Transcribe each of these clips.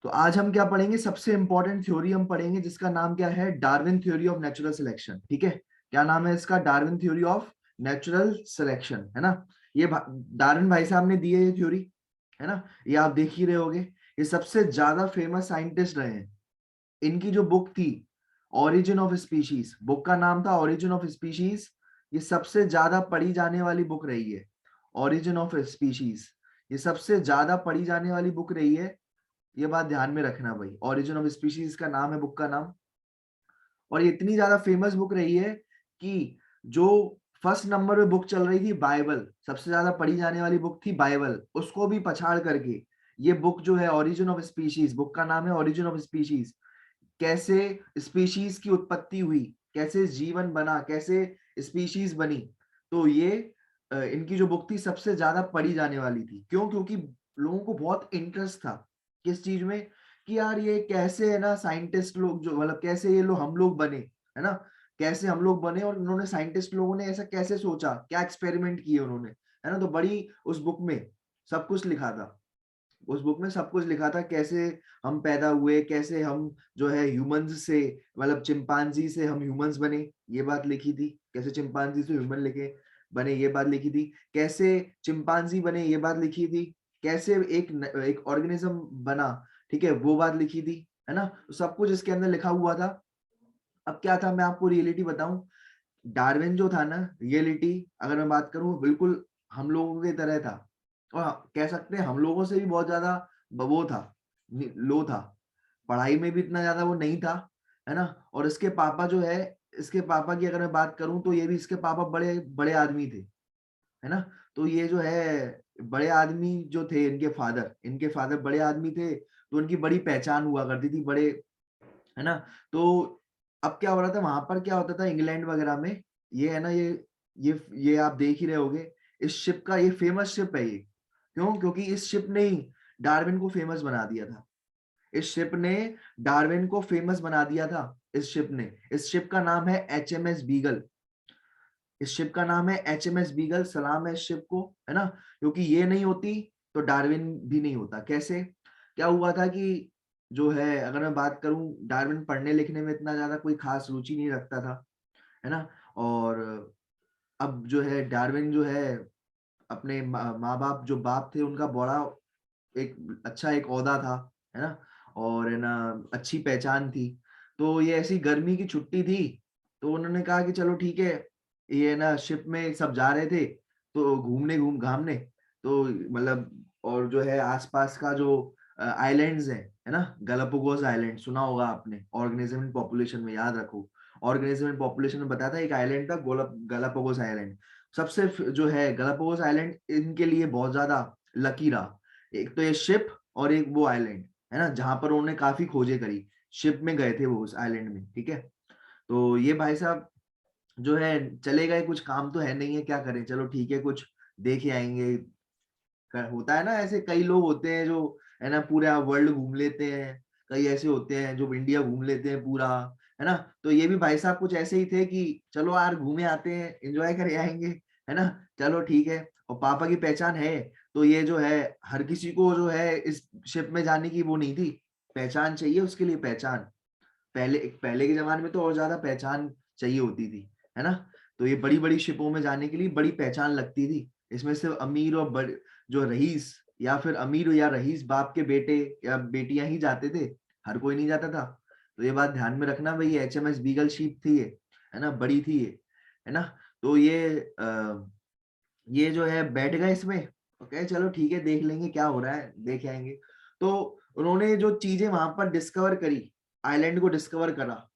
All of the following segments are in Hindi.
तो आज हम क्या पढ़ेंगे, सबसे इंपॉर्टेंट थ्योरी हम पढ़ेंगे जिसका नाम क्या है, Darwin theory of natural selection. ठीक है, क्या नाम है इसका, Darwin theory of natural selection, है ना। ये डार्विन भाई साहब ने दी है ये थ्योरी, है ना। ये आप देख ही रहे होगे, ये सबसे ज्यादा फेमस साइंटिस्ट रहे हैं। इनकी जो बुक थी ओरिजिन ऑफ स्पीशीज, बुक का नाम था ओरिजिन ऑफ स्पीशीज, ये सबसे ज्यादा पढ़ी जाने वाली बुक रही है। ओरिजिन ऑफ स्पीशीज ये सबसे ज्यादा पढ़ी जाने वाली बुक रही है। ये बात ध्यान में रखना भाई, ओरिजिन ऑफ स्पीशीज का नाम है बुक का नाम। और ये इतनी ज्यादा फेमस बुक रही है कि जो फर्स्ट नंबर पे बुक चल रही थी बाइबल, सबसे ज्यादा पढ़ी जाने वाली बुक थी बाइबल, उसको भी पछाड़ करके ये बुक जो है ओरिजिन ऑफ स्पीशीज, बुक का नाम है ओरिजिन ऑफ स्पीशीज, कैसे स्पीशीज की उत्पत्ति हुई, कैसे जीवन बना, कैसे स्पीशीज बनी। तो ये इनकी जो बुक थी सबसे ज्यादा पढ़ी जाने वाली थी। क्यों? क्योंकि लोगों को बहुत इंटरेस्ट था किस चीज में, कि यार ये कैसे है ना साइंटिस्ट लोग, जो मतलब कैसे ये लोग हम लोग बने, है ना, कैसे हम लोग बने, और उन्होंने साइंटिस्ट लोगों ने ऐसा कैसे सोचा, क्या एक्सपेरिमेंट किए उन्होंने, है ना। तो बड़ी उस बुक में सब कुछ लिखा था, उस बुक में सब कुछ लिखा था, कैसे हम पैदा हुए, कैसे हम जो है ह्यूमंस से, मतलब चिंपांजी से हम ह्यूमंस बने, ये बात लिखी थी। कैसे चिंपांजी से ह्यूमन लेके बने, ये बात लिखी थी। कैसे चिंपांजी बने, ये बात लिखी थी। कैसे एक ऑर्गेनिज्म बना, ठीक है, वो बात लिखी थी, है ना। तो सब कुछ इसके अंदर लिखा हुआ था। अब क्या था, मैं आपको रियलिटी बताऊं, डार्विन जो था ना, रियलिटी अगर मैं बात करूं, बिल्कुल हम लोगों की तरह था। और कह सकते हैं हम लोगों से भी बहुत ज्यादा वो था, लो था, पढ़ाई में भी इतना ज्यादा वो नहीं था, है ना। और इसके पापा जो है, इसके पापा की अगर मैं बात करूं तो ये भी, इसके पापा बड़े बड़े आदमी थे, है ना। तो ये जो है बड़े आदमी जो थे, इनके फादर बड़े आदमी थे, तो उनकी बड़ी पहचान हुआ करती थी, बड़े, है ना। तो अब क्या हो रहा था वहां पर, क्या होता था इंग्लैंड वगैरह में, ये है ना, ये आप देख ही रहे होगे, इस शिप का, ये फेमस शिप है ये। क्यों? क्योंकि इस शिप ने ही डार्विन को फेमस बना दिया था। इस शिप ने डार्विन को फेमस बना दिया था। इस शिप का नाम है HMS बीगल। इस शिप का नाम है HMS बीगल, सलाम है इस शिप को, है ना। क्योंकि ये नहीं होती तो डार्विन भी नहीं होता। कैसे? क्या हुआ था कि जो है, अगर मैं बात करूं, डार्विन पढ़ने लिखने में इतना ज्यादा कोई खास रुचि नहीं रखता था, है ना। और अब जो है डार्विन जो है, अपने माँ बाप, जो बाप थे उनका बड़ा एक अच्छा एक ओहदा था, है ना, और है ना अच्छी पहचान थी। तो ये ऐसी गर्मी की छुट्टी थी, तो उन्होंने कहा कि चलो ठीक है, ये ना शिप में सब जा रहे थे तो घामने, तो मतलब, और जो है आसपास का जो आइलैंड्स है ना, गैलापागोस आइलैंड सुना होगा आपने, ऑर्गेनिज्म इन पॉपुलेशन में, याद रखो, ऑर्गेनिज्म इन पॉपुलेशन में बताया था, एक आइलैंड था गैलापागोस आइलैंड। सबसे जो है गैलापागोस आइलैंड इनके लिए बहुत ज्यादा लकी रहा। एक तो ये शिप, और एक वो आइलैंड, है ना, जहां पर उन्होंने काफी खोजें करी। शिप में गए थे वो उस आइलैंड में, ठीक है। तो ये भाई साहब जो है चले गए, कुछ काम तो है नहीं है, क्या करें, चलो ठीक है, कुछ देख ही आएंगे। होता है ना, ऐसे कई लोग होते हैं जो, है ना, पूरा वर्ल्ड घूम लेते हैं। कई ऐसे होते हैं जो इंडिया घूम लेते हैं पूरा, है ना। तो ये भी भाई साहब कुछ ऐसे ही थे कि चलो यार घूमे आते हैं, एंजॉय करे आएंगे, है ना, चलो ठीक है। और पापा की पहचान है, तो ये जो है, हर किसी को जो है इस शिप में जाने की वो नहीं थी, पहचान चाहिए उसके लिए, पहचान। पहले के जमाने में तो और ज्यादा पहचान चाहिए होती थी, है ना। तो ये बड़ी बड़ी शिपों में जाने के लिए बड़ी पहचान लगती थी। इसमें सिर्फ अमीर और बड़े जो रईस, या फिर अमीर या रईस बाप के बेटे या बेटियां ही जाते थे, हर कोई नहीं जाता था। तो ये बात ध्यान में रखना भाई, HMS बीगल शिप थी ये, है ना, बड़ी थी ये, है ना। तो ये जो है बैठ गए इसमें, ओके चलो ठीक है, देख लेंगे क्या हो रहा है, देख आएंगे। तो उन्होंने जो चीजें वहां पर डिस्कवर करी, आइलैंड को डिस्कवर करा,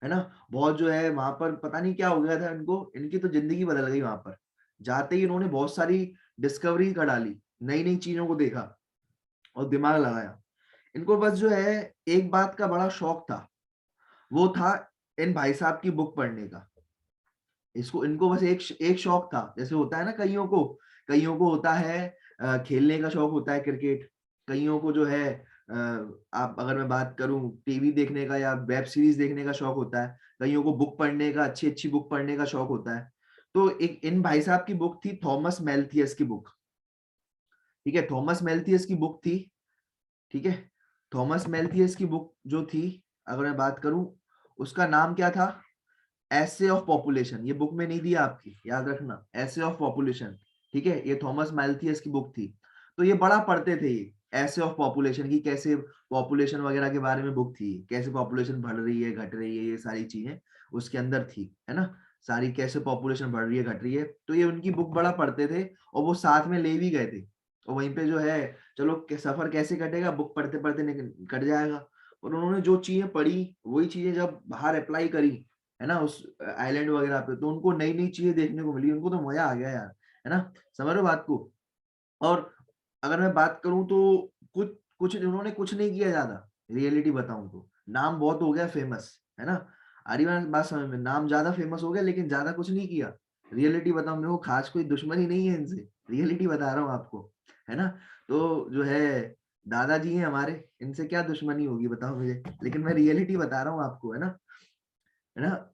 है ना, बहुत जो है वहां पर पता नहीं क्या हो गया था इनको, इनकी तो जिंदगी बदल गई वहां पर। जाते ही इन्होंने बहुत सारी डिस्कवरी कर डाली, नई नई चीजों को देखा और दिमाग लगाया। इनको बस जो है एक बात का बड़ा शौक था, वो था इन भाई साहब की बुक पढ़ने का। इसको इनको बस एक शौक था, जैसे होता है ना कईयों को होता है खेलने का शौक होता है क्रिकेट। कईयों को जो है आप अगर मैं बात करूं टीवी देखने का या वेब सीरीज देखने का शौक होता है। कईयों को बुक पढ़ने का, अच्छी अच्छी बुक पढ़ने का शौक होता है। तो एक इन भाई साहब की बुक थी, थॉमस मेल्थियस की बुक, ठीक है, थॉमस मेल्थियस की बुक थी, ठीक है। थॉमस मैल्थियस की बुक जो थी, अगर मैं बात करूं, उसका नाम क्या था? Essay of population. ये बुक में नहीं दिया आपकी, याद रखना, एसे ऑफ पॉपुलेशन। ठीक है, ये थॉमस मैल्थियस की बुक थी। तो ये बड़ा पढ़ते थे, ये एसे ऑफ पॉपुलेशन की, कैसे पॉपुलेशन वगैरह के बारे में बुक थी, कैसे पॉपुलेशन बढ़ रही है, घट रही है, ये सारी चीजें उसके अंदर थी, है ना, सारी कैसे पॉपुलेशन बढ़ रही है, घट रही है। तो ये उनकी बुक बड़ा पढ़ते थे और वो साथ में ले भी गए थे। और वहीं पे जो है, चलो सफर कैसे कटेगा, बुक पढ़ते पढ़ते कट जाएगा। और उन्होंने जो चीजें पढ़ी वही चीजें जब बाहर अप्लाई करी, है ना, उस आइलैंड वगैरह पे, तो उनको नई नई चीजें देखने को मिली, उनको तो मजा आ गया यार, है ना, समझ रहे हो बात को। और अगर मैं बात करूं तो कुछ कुछ उन्होंने कुछ नहीं किया ज्यादा, रियलिटी बताऊं तो नाम बहुत हो गया फेमस, है ना, आ रही बात समझ में, नाम ज्यादा फेमस हो गया लेकिन ज्यादा कुछ नहीं किया। रियलिटी बताऊं, मेरे को खास कोई दुश्मनी नहीं है इनसे, रियलिटी बता रहा हूँ आपको, है ना। तो जो है दादाजी हैं हमारे, इनसे क्या दुश्मनी होगी बताओ मुझे, लेकिन मैं रियलिटी बता रहा हूँ आपको, है ना।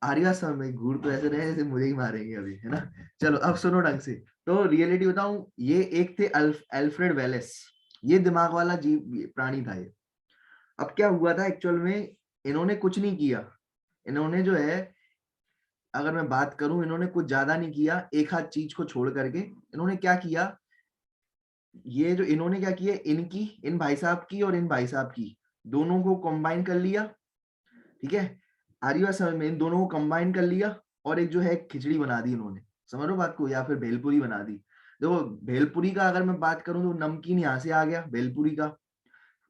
आर्या समय घूर तो ऐसे रहे जैसे मुझे ही मारेंगे अभी, है ना। चलो अब सुनो ढंग से। तो रियलिटी बताऊं, ये एक थे अल्फ्रेड वेलेस, ये दिमाग वाला जीव प्राणी था ये। अब क्या हुआ था एक्चुअल में, इन्होंने कुछ नहीं किया, इन्होंने जो है, अगर मैं बात करूं, इन्होंने कुछ ज्यादा नहीं किया, एक आध चीज को छोड़ करके इन्होंने क्या किया, ये जो इन्होंने क्या किया, इनकी, इन भाई साहब की और इन भाई साहब की, दोनों को कंबाइन कर लिया। ठीक है, आर्य समय में इन दोनों को कंबाइन कर लिया और एक जो है खिचड़ी बना दी इन्होंने, समझ लो बात को, या फिर भेलपुरी बना दी। देखो भेलपुरी का अगर मैं बात करूं तो नमकीन यहाँ से आ गया भेलपुरी का।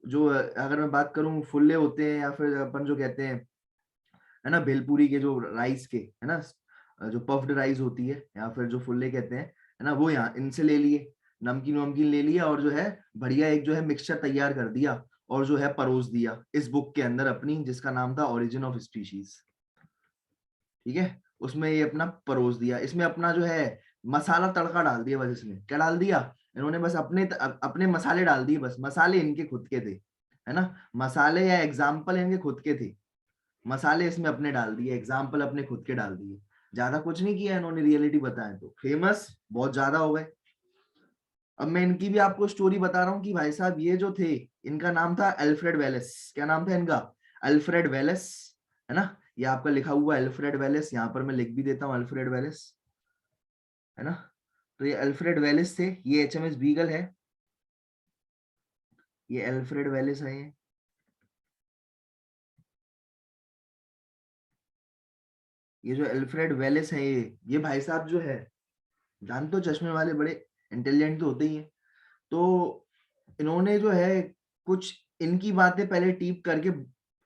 जो अगर मैं बात करूं फुल्ले होते हैं, या फिर अपन जो कहते हैं, है ना, भेलपुरी के जो राइस के, है ना, जो पफ्ड राइस होती है, या फिर जो फुल्ले कहते हैं, है ना, वो यहाँ इनसे ले लिए, नमकीन वमकीन ले लिया, और जो है बढ़िया एक जो है मिक्सचर तैयार कर दिया, और जो है परोस दिया इस बुक के अंदर अपनी, जिसका नाम था ओरिजिन ऑफ स्पीशीज। ठीक है, उसमें ये अपना परोस दिया, इसमें अपना जो है मसाला तड़का डाल दिया, बस इसमें क्या डाल दिया इन्होंने, बस अपने अपने मसाले डाल दिए, बस मसाले इनके खुद के थे, है ना, मसाले या एग्जाम्पल इनके खुद के थे, मसाले इसमें अपने डाल दिए, एग्जाम्पल अपने खुद के डाल दिए, ज्यादा कुछ नहीं किया इन्होंने, रियलिटी बताएं तो फेमस बहुत ज्यादा हो गए। अब मैं इनकी भी आपको स्टोरी बता रहा हूँ कि भाई साहब ये जो थे, इनका नाम था अल्फ्रेड वेलेस, क्या नाम था इनका, अल्फ्रेड वेलेस, है ना, ये आपका लिखा हुआ अल्फ्रेड वेलेस, यहाँ पर मैं लिख भी देता हूँ अल्फ्रेड वेलेस, है ना। तो ये अल्फ्रेड वेलेस थे, ये एचएमएस बीगल है, ये अल्फ्रेड वेलेस है, ये जो अल्फ्रेड वेलेस है, ये भाई साहब जो है, जानते हो चश्मे वाले बड़े इंटेलिजेंट तो होते ही हैं। तो इन्होंने जो है कुछ इनकी बातें पहले टीप करके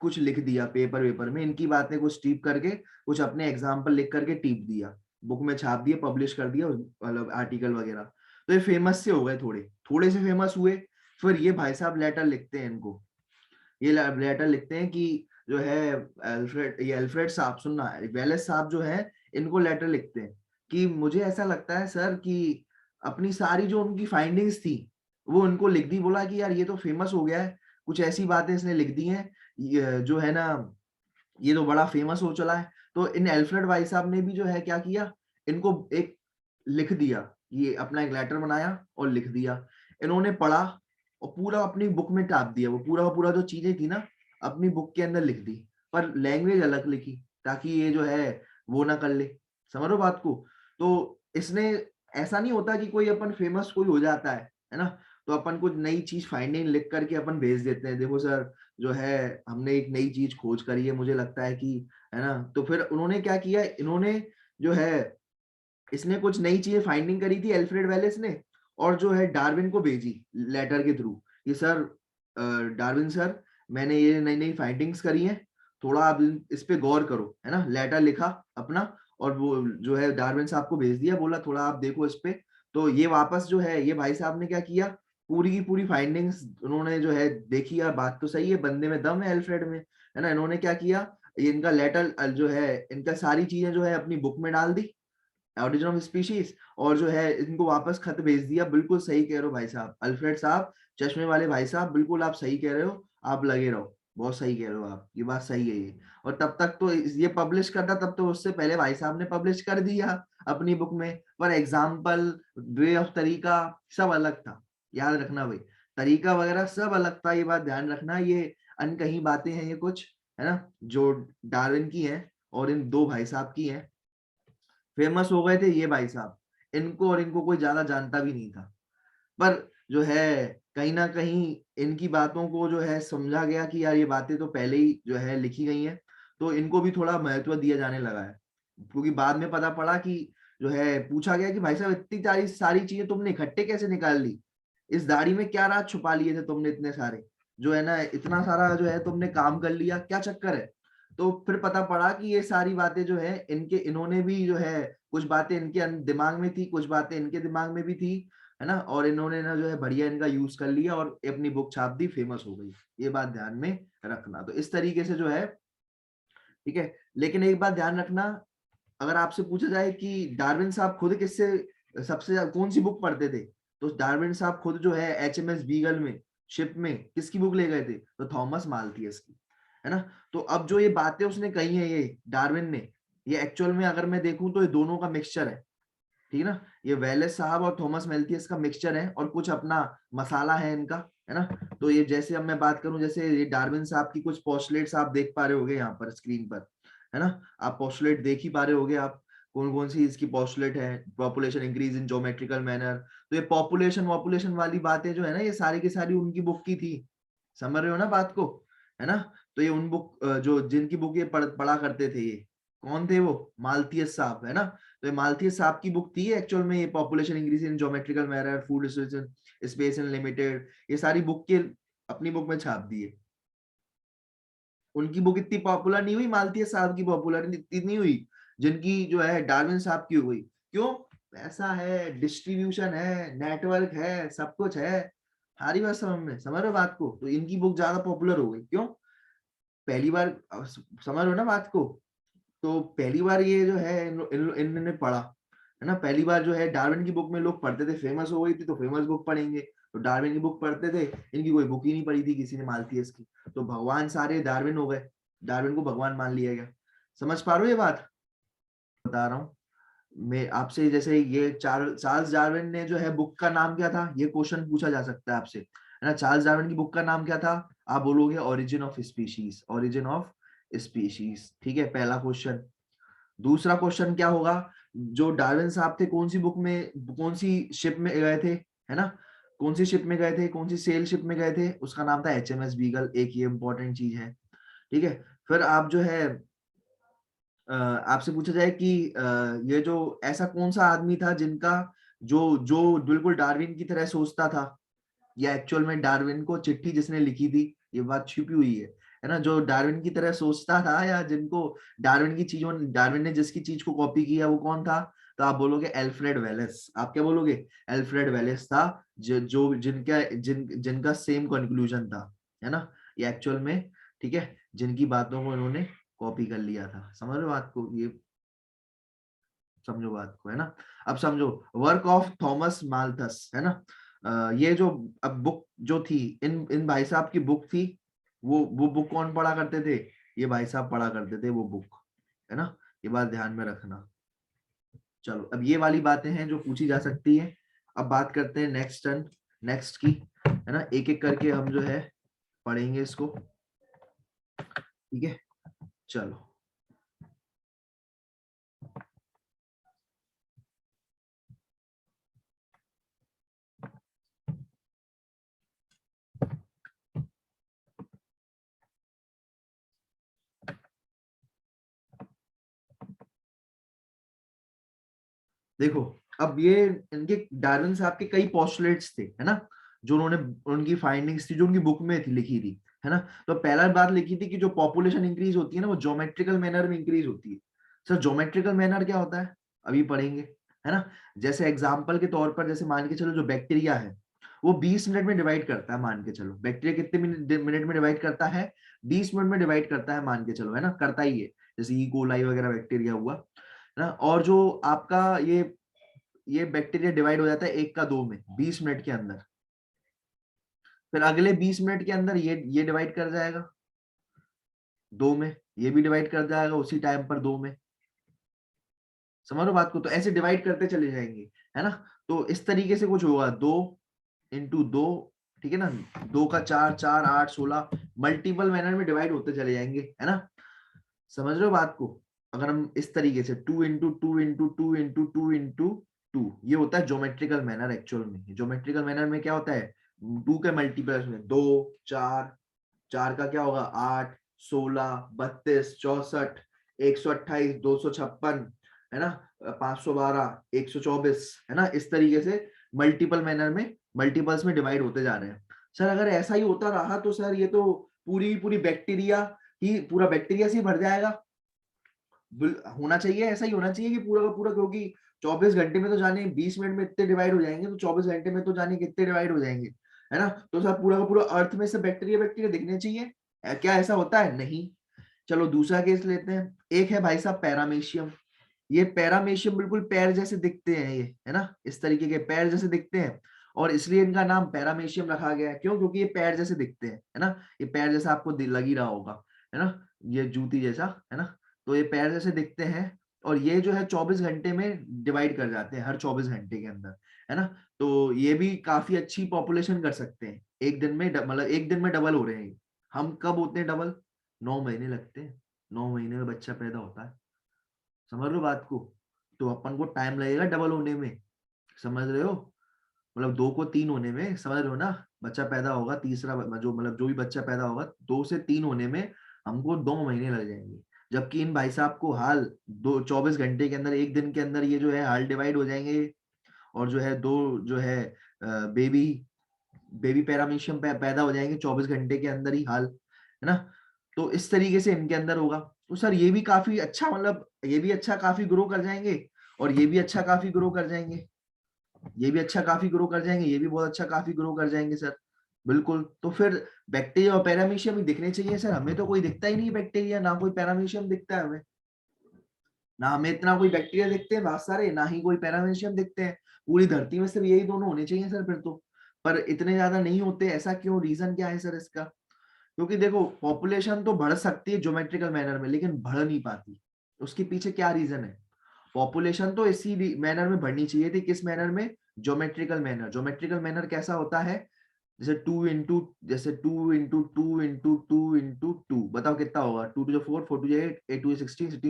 कुछ लिख दिया पेपर वेपर में, इनकी बातें कुछ टीप करके, कुछ अपने एग्जाम्पल लिख करके टीप दिया, बुक में छाप दिया, पब्लिश कर दिया, मतलब आर्टिकल वगैरह। तो ये फेमस से हो गए, थोड़े थोड़े से फेमस हुए। फिर ये भाई साहब लेटर लिखते हैं इनको, ये लेटर लिखते हैं कि जो है ये अल्फ्रेड साहब, सुनना, वेलेस साहब जो है, इनको लेटर लिखते हैं कि मुझे ऐसा लगता है सर कि अपनी सारी जो उनकी फाइंडिंग्स थी वो उनको लिख दी, बोला कि यार ये तो फेमस हो गया है, कुछ ऐसी बातें इसने लिख दी हैं, जो है ना, ये तो बड़ा फेमस हो चला है। तो इन अल्फ्रेड भाई साहब ने भी जो है क्या किया, इनको एक लिख दिया, ये अपना एक लेटर बनाया और लिख दिया, इन्होंने पढ़ा और पूरा अपनी बुक में टाप दिया, वो पूरा पूरा जो चीजें थी ना अपनी बुक के अंदर लिख दी, पर लैंग्वेज अलग लिखी, ताकि ये जो है वो ना कर ले, समझ लो बात को। तो इसने, ऐसा नहीं होता कि कोई अपन फेमस कोई हो जाता है ना, तो अपन कुछ नई चीज फाइंडिंग लिख करके अपन भेज देते हैं, देखो सर जो है हमने एक नई चीज खोज करी है, मुझे लगता है कि, है ना। तो फिर उन्होंने क्या किया, इन्होंने जो है, इसने कुछ नई चीजें फाइंडिंग करी थी अल्फ्रेड वेलेस ने, और जो है डार्विन को भेजी लेटर के थ्रू, ये सर डार्विन सर, मैंने ये नई नई फाइंडिंग्स करी हैं, थोड़ा आप इस पे गौर करो, है ना, लेटर लिखा अपना, और वो जो है डार्विन साहब को भेज दिया, बोला थोड़ा आप देखो इस पे। तो ये वापस जो है, ये भाई साहब ने क्या किया, पूरी की पूरी फाइंडिंग्स उन्होंने जो है देखी, यार बात तो सही है, बंदे में दम है अल्फ्रेड में, है ना, इन्होंने क्या किया, ये इनका लेटर जो है, इनका सारी चीजें जो है अपनी बुक में डाल दी, ऑरिजिन ऑफ स्पीशीज, और जो है इनको वापस खत भेज दिया, बिल्कुल सही कह रहे हो भाई साहब, अल्फ्रेड साहब, चश्मे वाले भाई साहब, बिल्कुल आप सही कह रहे हो, आप लगे रहो, बहुत सही कह रहे हो आप, ये बात सही है ये। और तब तक तो ये पब्लिश करता, तब तो उससे पहले भाई साहब ने पब्लिश कर दिया अपनी बुक में, पर एग्जाम्पल, वे ऑफ तरीका सब अलग था, याद रखना भाई। तरीका वगैरह सब अलग था, ये बात ध्यान रखना। ये अनकही बातें हैं ये कुछ, है ना, जो डार्विन की हैं और इन दो भाई साहब की हैं। फेमस हो गए थे ये भाई साहब, इनको और इनको कोई ज्यादा जानता भी नहीं था, पर जो है कहीं ना कहीं इनकी बातों को जो है समझा गया कि यार ये बातें तो पहले ही जो है लिखी गई हैं, तो इनको भी थोड़ा महत्व दिया जाने लगा है। क्योंकि बाद में पता पड़ा कि जो है पूछा गया कि भाई साहब इतनी सारी सारी चीजें तुमने इकट्ठे कैसे निकाल ली, इस दाढ़ी में क्या राज छुपा लिए थे तुमने इतने सारे, जो है ना इतना सारा जो है तुमने काम कर लिया, क्या चक्कर है। तो फिर पता पड़ा कि ये सारी बातें जो है इनके, इन्होंने भी जो है कुछ बातें इनके दिमाग में थी, कुछ बातें इनके दिमाग में भी थी, है ना, और इन्होंने ना जो है बढ़िया इनका यूज कर लिया और अपनी बुक छाप दी, फेमस हो गई। ये बात ध्यान में रखना। तो इस तरीके से जो है, ठीक है। लेकिन एक बात ध्यान रखना, अगर आपसे पूछा जाए कि डार्विन साहब खुद किससे सबसे कौन सी बुक पढ़ते थे, तो डार्विन साहब खुद जो है एचएमएस बीगल में, शिप में किसकी बुक ले गए थे, तो थॉमस माल्थियस की, है ना। तो अब जो ये बातें उसने कही है ये डार्विन ने, ये एक्चुअल में अगर मैं देखूं तो ये दोनों का मिक्सचर है, ठीक है ना। ये वेलेस साहब और थॉमस मेल्थियस का मिक्सचर है और कुछ अपना मसाला है इनका, है ना। तो ये जैसे अब मैं बात करूं, जैसे ये डार्विन साहब की कुछ पोस्टलेट्स आप देख पा रहे होगे यहाँ पर स्क्रीन पर, है ना, आप पोस्टलेट देख ही पा रहे होगे आप, कौन कौन सी इसकी पोस्टलेट है। Population increase in geometrical manner, तो ये पॉपुलेशन वॉपुलेशन वाली बातें जो है ना, ये सारी की सारी उनकी बुक की थी, समझ रहे हो ना बात को, है ना। तो ये उन बुक जो जिनकी बुक ये पढ़ा करते थे, ये कौन थे, वो माल्थियस साहब, है ना। तो ये माल्थियस साहब की बुक थी एक्चुअल में, ये population increase in geometrical manner, food distribution, space unlimited, ये सारी बुक के अपनी बुक में छाप दिए। उनकी बुक इतनी पॉपुलर नहीं हुई, माल्थियस साहब की पॉपुलर इतनी हुई जिनकी जो है डार्विन साहब की हो गई। क्यों? पैसा है, डिस्ट्रीब्यूशन है, नेटवर्क है, सब कुछ है। सारी बात समझ रहे हो बात को, तो इनकी बुक ज्यादा पॉपुलर हो गई। क्यों? पहली बार समझ रहे हो ना बात को, तो पहली बार ये जो है इन्होंने पढ़ा, है ना। पहली बार जो है डार्विन की बुक में लोग पढ़ते थे, फेमस हो गई थी तो फेमस बुक पढ़ेंगे, तो डार्विन की बुक पढ़ते थे, इनकी कोई बुक ही नहीं पढ़ी थी किसी ने माल्थियस की, तो भगवान सारे डार्विन हो गए, डार्विन को भगवान मान लिया गया। समझ पा रहे हो ये बात बता रहा हूँ मैं आपसे। जैसे ये चार्ल्स डार्विन ने जो है बुक का नाम क्या था, ये क्वेश्चन पूछा जा सकता है आपसे, है ना। चार्ल्स डार्विन की बुक का नाम क्या था, आप बोलोगे origin of species, origin of species, ठीक है, पहला क्वेश्चन। दूसरा क्वेश्चन क्या होगा, जो डार्विन साहब थे कौन सी बुक में, कौन सी शिप में गए थे, है ना, कौन सी शिप में गए थे, कौन सी सेल शिप में गए थे, उसका नाम था एचएमएस बीगल, एक ये इंपॉर्टेंट चीज है, ठीक है। फिर आप जो है आपसे पूछा जाए कि ये जो ऐसा कौन सा आदमी था जिनका जो जो बिल्कुल डार्विन की तरह सोचता था, या एक्चुअल में डार्विन को चिट्ठी जिसने लिखी थी, ये बात छिपी हुई है ना, जो डार्विन की तरह सोचता था, या जिनको डार्विन की चीजों, डार्विन ने जिसकी चीज को कॉपी किया वो कौन था, तो आप बोलोगे एल्फ्रेड वेलेस। आप क्या बोलोगे? एल्फ्रेड वेलेस था, जो जिनका सेम कंक्लूजन था, है ना, ये एक्चुअल में, ठीक है, जिनकी बातों को इन्होंने कॉपी कर लिया था। समझ रहे हो बात को, ये समझो बात को, है ना। अब समझो वर्क ऑफ थॉमस माल्थस, है ना। ये जो अब बुक जो थी, इन इन भाई साहब की बुक थी, वो बुक कौन पढ़ा करते थे, ये भाई साहब पढ़ा करते थे वो बुक, है ना। ये बात ध्यान में रखना। चलो अब ये वाली बातें हैं जो पूछी जा सकती है। अब बात करते हैं नेक्स्ट की, है ना, एक एक करके हम जो है पढ़ेंगे इसको, ठीक है। चलो देखो, अब ये इनके डार्विन साहब के कई पोस्टुलेट्स थे, है ना, जो उन्होंने, उनकी फाइंडिंग्स थी जो उनकी बुक में थी, लिखी थी, है ना। तो पहला बात लिखी थी कि जो पॉपुलेशन इंक्रीज होती है ना, वो ज्योमेट्रिकल मैनर में इंक्रीज होती है। सर ज्योमेट्रिकल मैनर क्या होता है, अभी पढ़ेंगे, है ना। जैसे एग्जाम्पल के तौर पर, जैसे मान के चलो जो बैक्टीरिया है वो 20 मिनट में डिवाइड करता है, मान के चलो बैक्टीरिया कितने मिनट में डिवाइड करता है, 20 मिनट में डिवाइड करता है, मान के चलो, है ना, करता ही है। जैसे ई कोलाई वगैरह बैक्टीरिया हुआ, है ना। और जो आपका ये बैक्टीरिया डिवाइड हो जाता है एक का दो में 20 मिनट के अंदर, फिर अगले 20 मिनट के अंदर ये डिवाइड कर जाएगा दो में, ये भी डिवाइड कर जाएगा उसी टाइम पर दो में। समझ लो बात को, तो ऐसे डिवाइड करते चले जाएंगे, है ना। तो इस तरीके से कुछ होगा, 2 × 2, ठीक है ना, 2 का 4, 4 8 16 मल्टीपल मैनर में डिवाइड होते चले जाएंगे, है ना, समझ रहे हो बात को। अगर हम इस तरीके से 2 इंटू 2 इंटू 2 इंटू 2 इंटू 2, ये होता है ज्योमेट्रिकल मैनर। एक्चुअल में ज्योमेट्रिकल मैनर में क्या होता है, 2 के मल्टीप्लस में 2 4, 4 का क्या होगा 8 16 32 64 128 256, है ना, 512 124, है ना, इस तरीके से मल्टीपल मैनर में मल्टीपल्स में डिवाइड होते जा रहे हैं। सर अगर ऐसा ही होता रहा तो सर ये तो पूरी बैक्टीरिया ही, पूरा बैक्टीरिया से ही भर जाएगा। होना चाहिए, ऐसा ही होना चाहिए कि पूरा का पूरा, क्योंकि 24 घंटे में तो जाने 20 मिनट में इतने डिवाइड हो जाएंगे, तो 24 घंटे में तो जाने कितने डिवाइड हो जाएंगे, है ना। तो सर पूरा का पूरा अर्थ में से बैक्टीरिया बैक्टीरिया दिखने चाहिए, क्या ऐसा होता है? नहीं। चलो दूसरा केस लेते हैं। एक है भाई साहब पैरामीशियम। ये पैरामीशियम बिल्कुल पैर जैसे दिखते हैं, ये है ना, इस तरीके के पैर जैसे दिखते हैं, और इसलिए इनका नाम पैरामीशियम रखा गया है। क्यों? क्योंकि ये पैर जैसे दिखते हैं, है ना, ये पैर जैसा आपको लग ही रहा होगा, है ना, ये जूती जैसा, है ना, तो ये पैर जैसे दिखते हैं, और ये जो है 24 घंटे में डिवाइड कर जाते हैं, हर 24 घंटे के अंदर, है ना। तो ये भी काफी अच्छी पॉपुलेशन कर सकते हैं, एक दिन में मतलब एक दिन में डबल हो रहे हैं। हम कब होते हैं डबल? 9 महीने लगते हैं, 9 महीने में बच्चा पैदा होता है, समझ लो बात को। तो अपन को टाइम लगेगा डबल होने में, समझ रहे हो, मतलब 2 को 3 होने में, समझ रहे हो ना, बच्चा पैदा होगा तीसरा, जो मतलब जो भी बच्चा पैदा होगा 2 से 3 होने में हमको 2 महीने लग जाएंगे। जबकि इन भाई साहब को हाल 24 घंटे के अंदर, एक दिन के अंदर ये जो है हाल डिवाइड हो जाएंगे, और जो है 2 जो है बेबी बेबी पैरामीशियम पैदा हो जाएंगे 24 घंटे के अंदर ही हाल, है ना। तो इस तरीके से इनके अंदर होगा। तो सर ये भी काफी अच्छा, मतलब ये भी अच्छा काफी ग्रो कर जाएंगे, और ये भी अच्छा काफी ग्रो कर जाएंगे, ये भी अच्छा काफी ग्रो कर जाएंगे, ये भी बहुत अच्छा काफी ग्रो कर जाएंगे सर। बिल्कुल। तो फिर बैक्टीरिया और पैरामीशियम ही दिखने चाहिए सर, हमें तो कोई दिखता ही नहीं बैक्टीरिया, ना कोई पैरामीशियम दिखता है हमें, ना हमें इतना कोई बैक्टीरिया दिखते हैं बहुत सारे, ना ही कोई पैरामीशियम दिखते हैं। पूरी धरती में सिर्फ यही दोनों होने चाहिए सर फिर तो, पर इतने ज्यादा नहीं होते, ऐसा क्यों? रीजन क्या है सर इसका? क्योंकि देखो पॉपुलेशन तो बढ़ सकती है ज्योमेट्रिकल मैनर में, लेकिन बढ़ नहीं पाती। उसके पीछे क्या रीजन है? पॉपुलेशन तो इसी मैनर में बढ़नी चाहिए थी, किस मैनर में? Geometrical manner. ज्योमेट्रिकल मैनर कैसा होता है? जैसे 2 इंटू 2 इंटू 2 इंटू 2, बताओ कितना होगा? 2 टू 4, 4 टू 8, 8 टू 16, 16 टू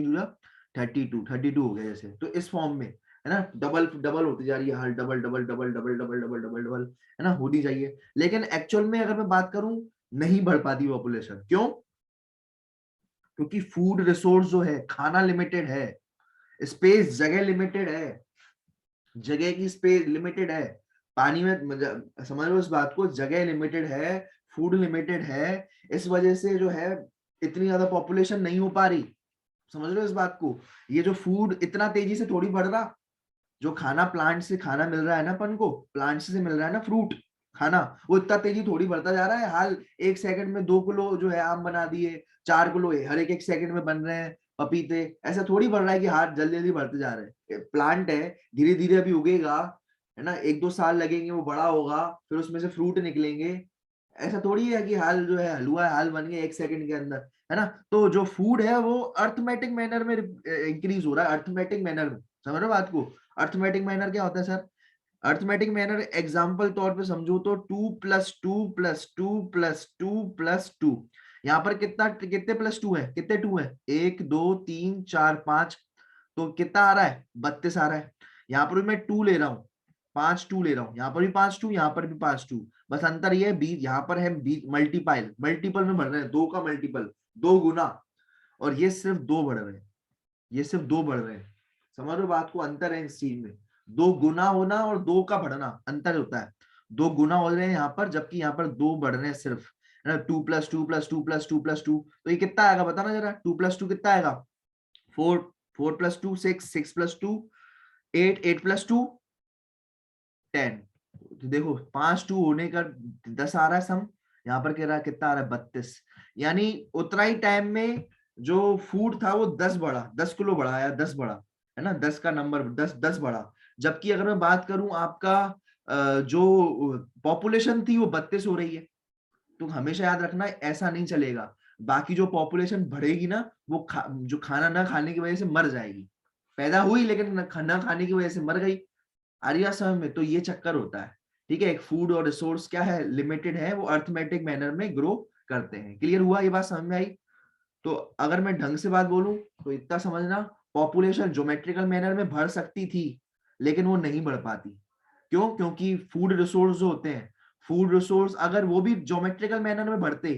32, 32 हो गया जैसे। तो इस फॉर्म में, है ना, डबल डबल होती जा रही है हाल, double double double double double double double double, है ना, होनी चाहिए। लेकिन एक्चुअल में अगर मैं बात करूं, नहीं बढ़ पाती पॉपुलेशन। क्यों? क्योंकि फूड रिसोर्स जो है, खाना लिमिटेड है, स्पेस जगह लिमिटेड है, जगह की स्पेस लिमिटेड है, पानी में समझ लो इस बात को, जगह लिमिटेड है, फूड लिमिटेड है, इस वजह से जो है इतनी ज्यादा पॉपुलेशन नहीं हो पा रही। समझ लो इस बात को। ये जो फूड इतना तेजी से थोड़ी बढ़ रहा, जो खाना प्लांट से खाना मिल रहा है ना अपन को, प्लांट से मिल रहा है ना फ्रूट खाना, वो इतना तेजी थोड़ी बढ़ता जा रहा है। हाल 1 सेकंड में 2 किलो जो है आम बना दिए, 4 किलो हर एक 1 सेकंड में बन रहे हैं पपीते। ऐसा थोड़ी बढ़ रहा है कि हाथ जल्दी जल्दी बढ़ते जा रहे हैं। प्लांट है, धीरे धीरे अभी उगेगा, है ना, 1-2 साल लगेंगे, वो बड़ा होगा, फिर उसमें से फ्रूट निकलेंगे। ऐसा थोड़ी है कि हाल जो है हलवा हाल बन गया 1 सेकंड के अंदर, है ना। तो जो फूड है वो अर्थमेटिक मैनर में इंक्रीज हो रहा है, अर्थमेटिक मैनर में, समझ रहे हो बात को। अर्थमेटिक मैनर क्या होता है सर? अर्थमेटिक मैनर एग्जाम्पल तौर पे समझो तो 2+2+2+2+2, यहाँ पर कितने +2 है, कितने 2 है? 1 2 3 4 5, तो कितना आ रहा है? 32 आ रहा है। यहाँ पर भी मैं 2 ले रहा हूँ, 5 2 ले रहा हूँ, यहाँ पर भी 5 2, यहाँ पर भी 5 2। बस अंतर ये है, बीच यहाँ पर है, मल्टीपल मल्टीपल में बढ़ रहे हैं, 2 का मल्टीपल, 2 गुना, और ये सिर्फ 2 बढ़ रहे हैं, ये सिर्फ 2 बढ़ रहे हैं। समझ लो बात को, अंतर है इस चीज में। 2 गुना होना और 2 का बढ़ना अंतर होता है। 2 गुना हो रहे हैं यहाँ पर, जबकि यहाँ पर 2 बढ़ रहे हैं सिर्फ, है ना। 2+2+2+2+2, तो ये कितना आएगा बताना जरा? 2+2 कितना आएगा? 4, 4+2 6, 6+2 8, 8+2 10। तो देखो 5 2 होने का 10 आ रहा है सम, यहाँ पर कह रहा है कितना आ रहा है? 32। यानी उतना ही टाइम में जो फूड था वो 10 बढ़ा, 10 किलो बढ़ा या 10 बढ़ा, है ना, 10 का नंबर 10 10 बढ़ा। जबकि अगर मैं बात करूं आपका जो पॉपुलेशन थी वो 32 हो रही है। तो हमेशा याद रखना ऐसा नहीं चलेगा। बाकी जो पॉपुलेशन बढ़ेगी ना, वो जो खाना ना खाने की वजह से मर जाएगी। पैदा हुई लेकिन ना खाने की वजह से मर गई। आ रही है समझ में? तो ये चक्कर होता है, ठीक है, एक फूड और रिसोर्स क्या है, लिमिटेड है, वो अर्थमेटिक मैनर में ग्रो करते हैं। क्लियर हुआ, ये बात समझ में आई? तो अगर मैं ढंग से बात बोलूं तो इतना समझना, पॉपुलेशन ज्योमेट्रिकल मैनर में बढ़ सकती थी लेकिन वो नहीं बढ़ पाती। क्यों? क्योंकि फूड रिसोर्स जो होते हैं, फूड रिसोर्स अगर वो भी ज्योमेट्रिकल मैनर में बढ़ते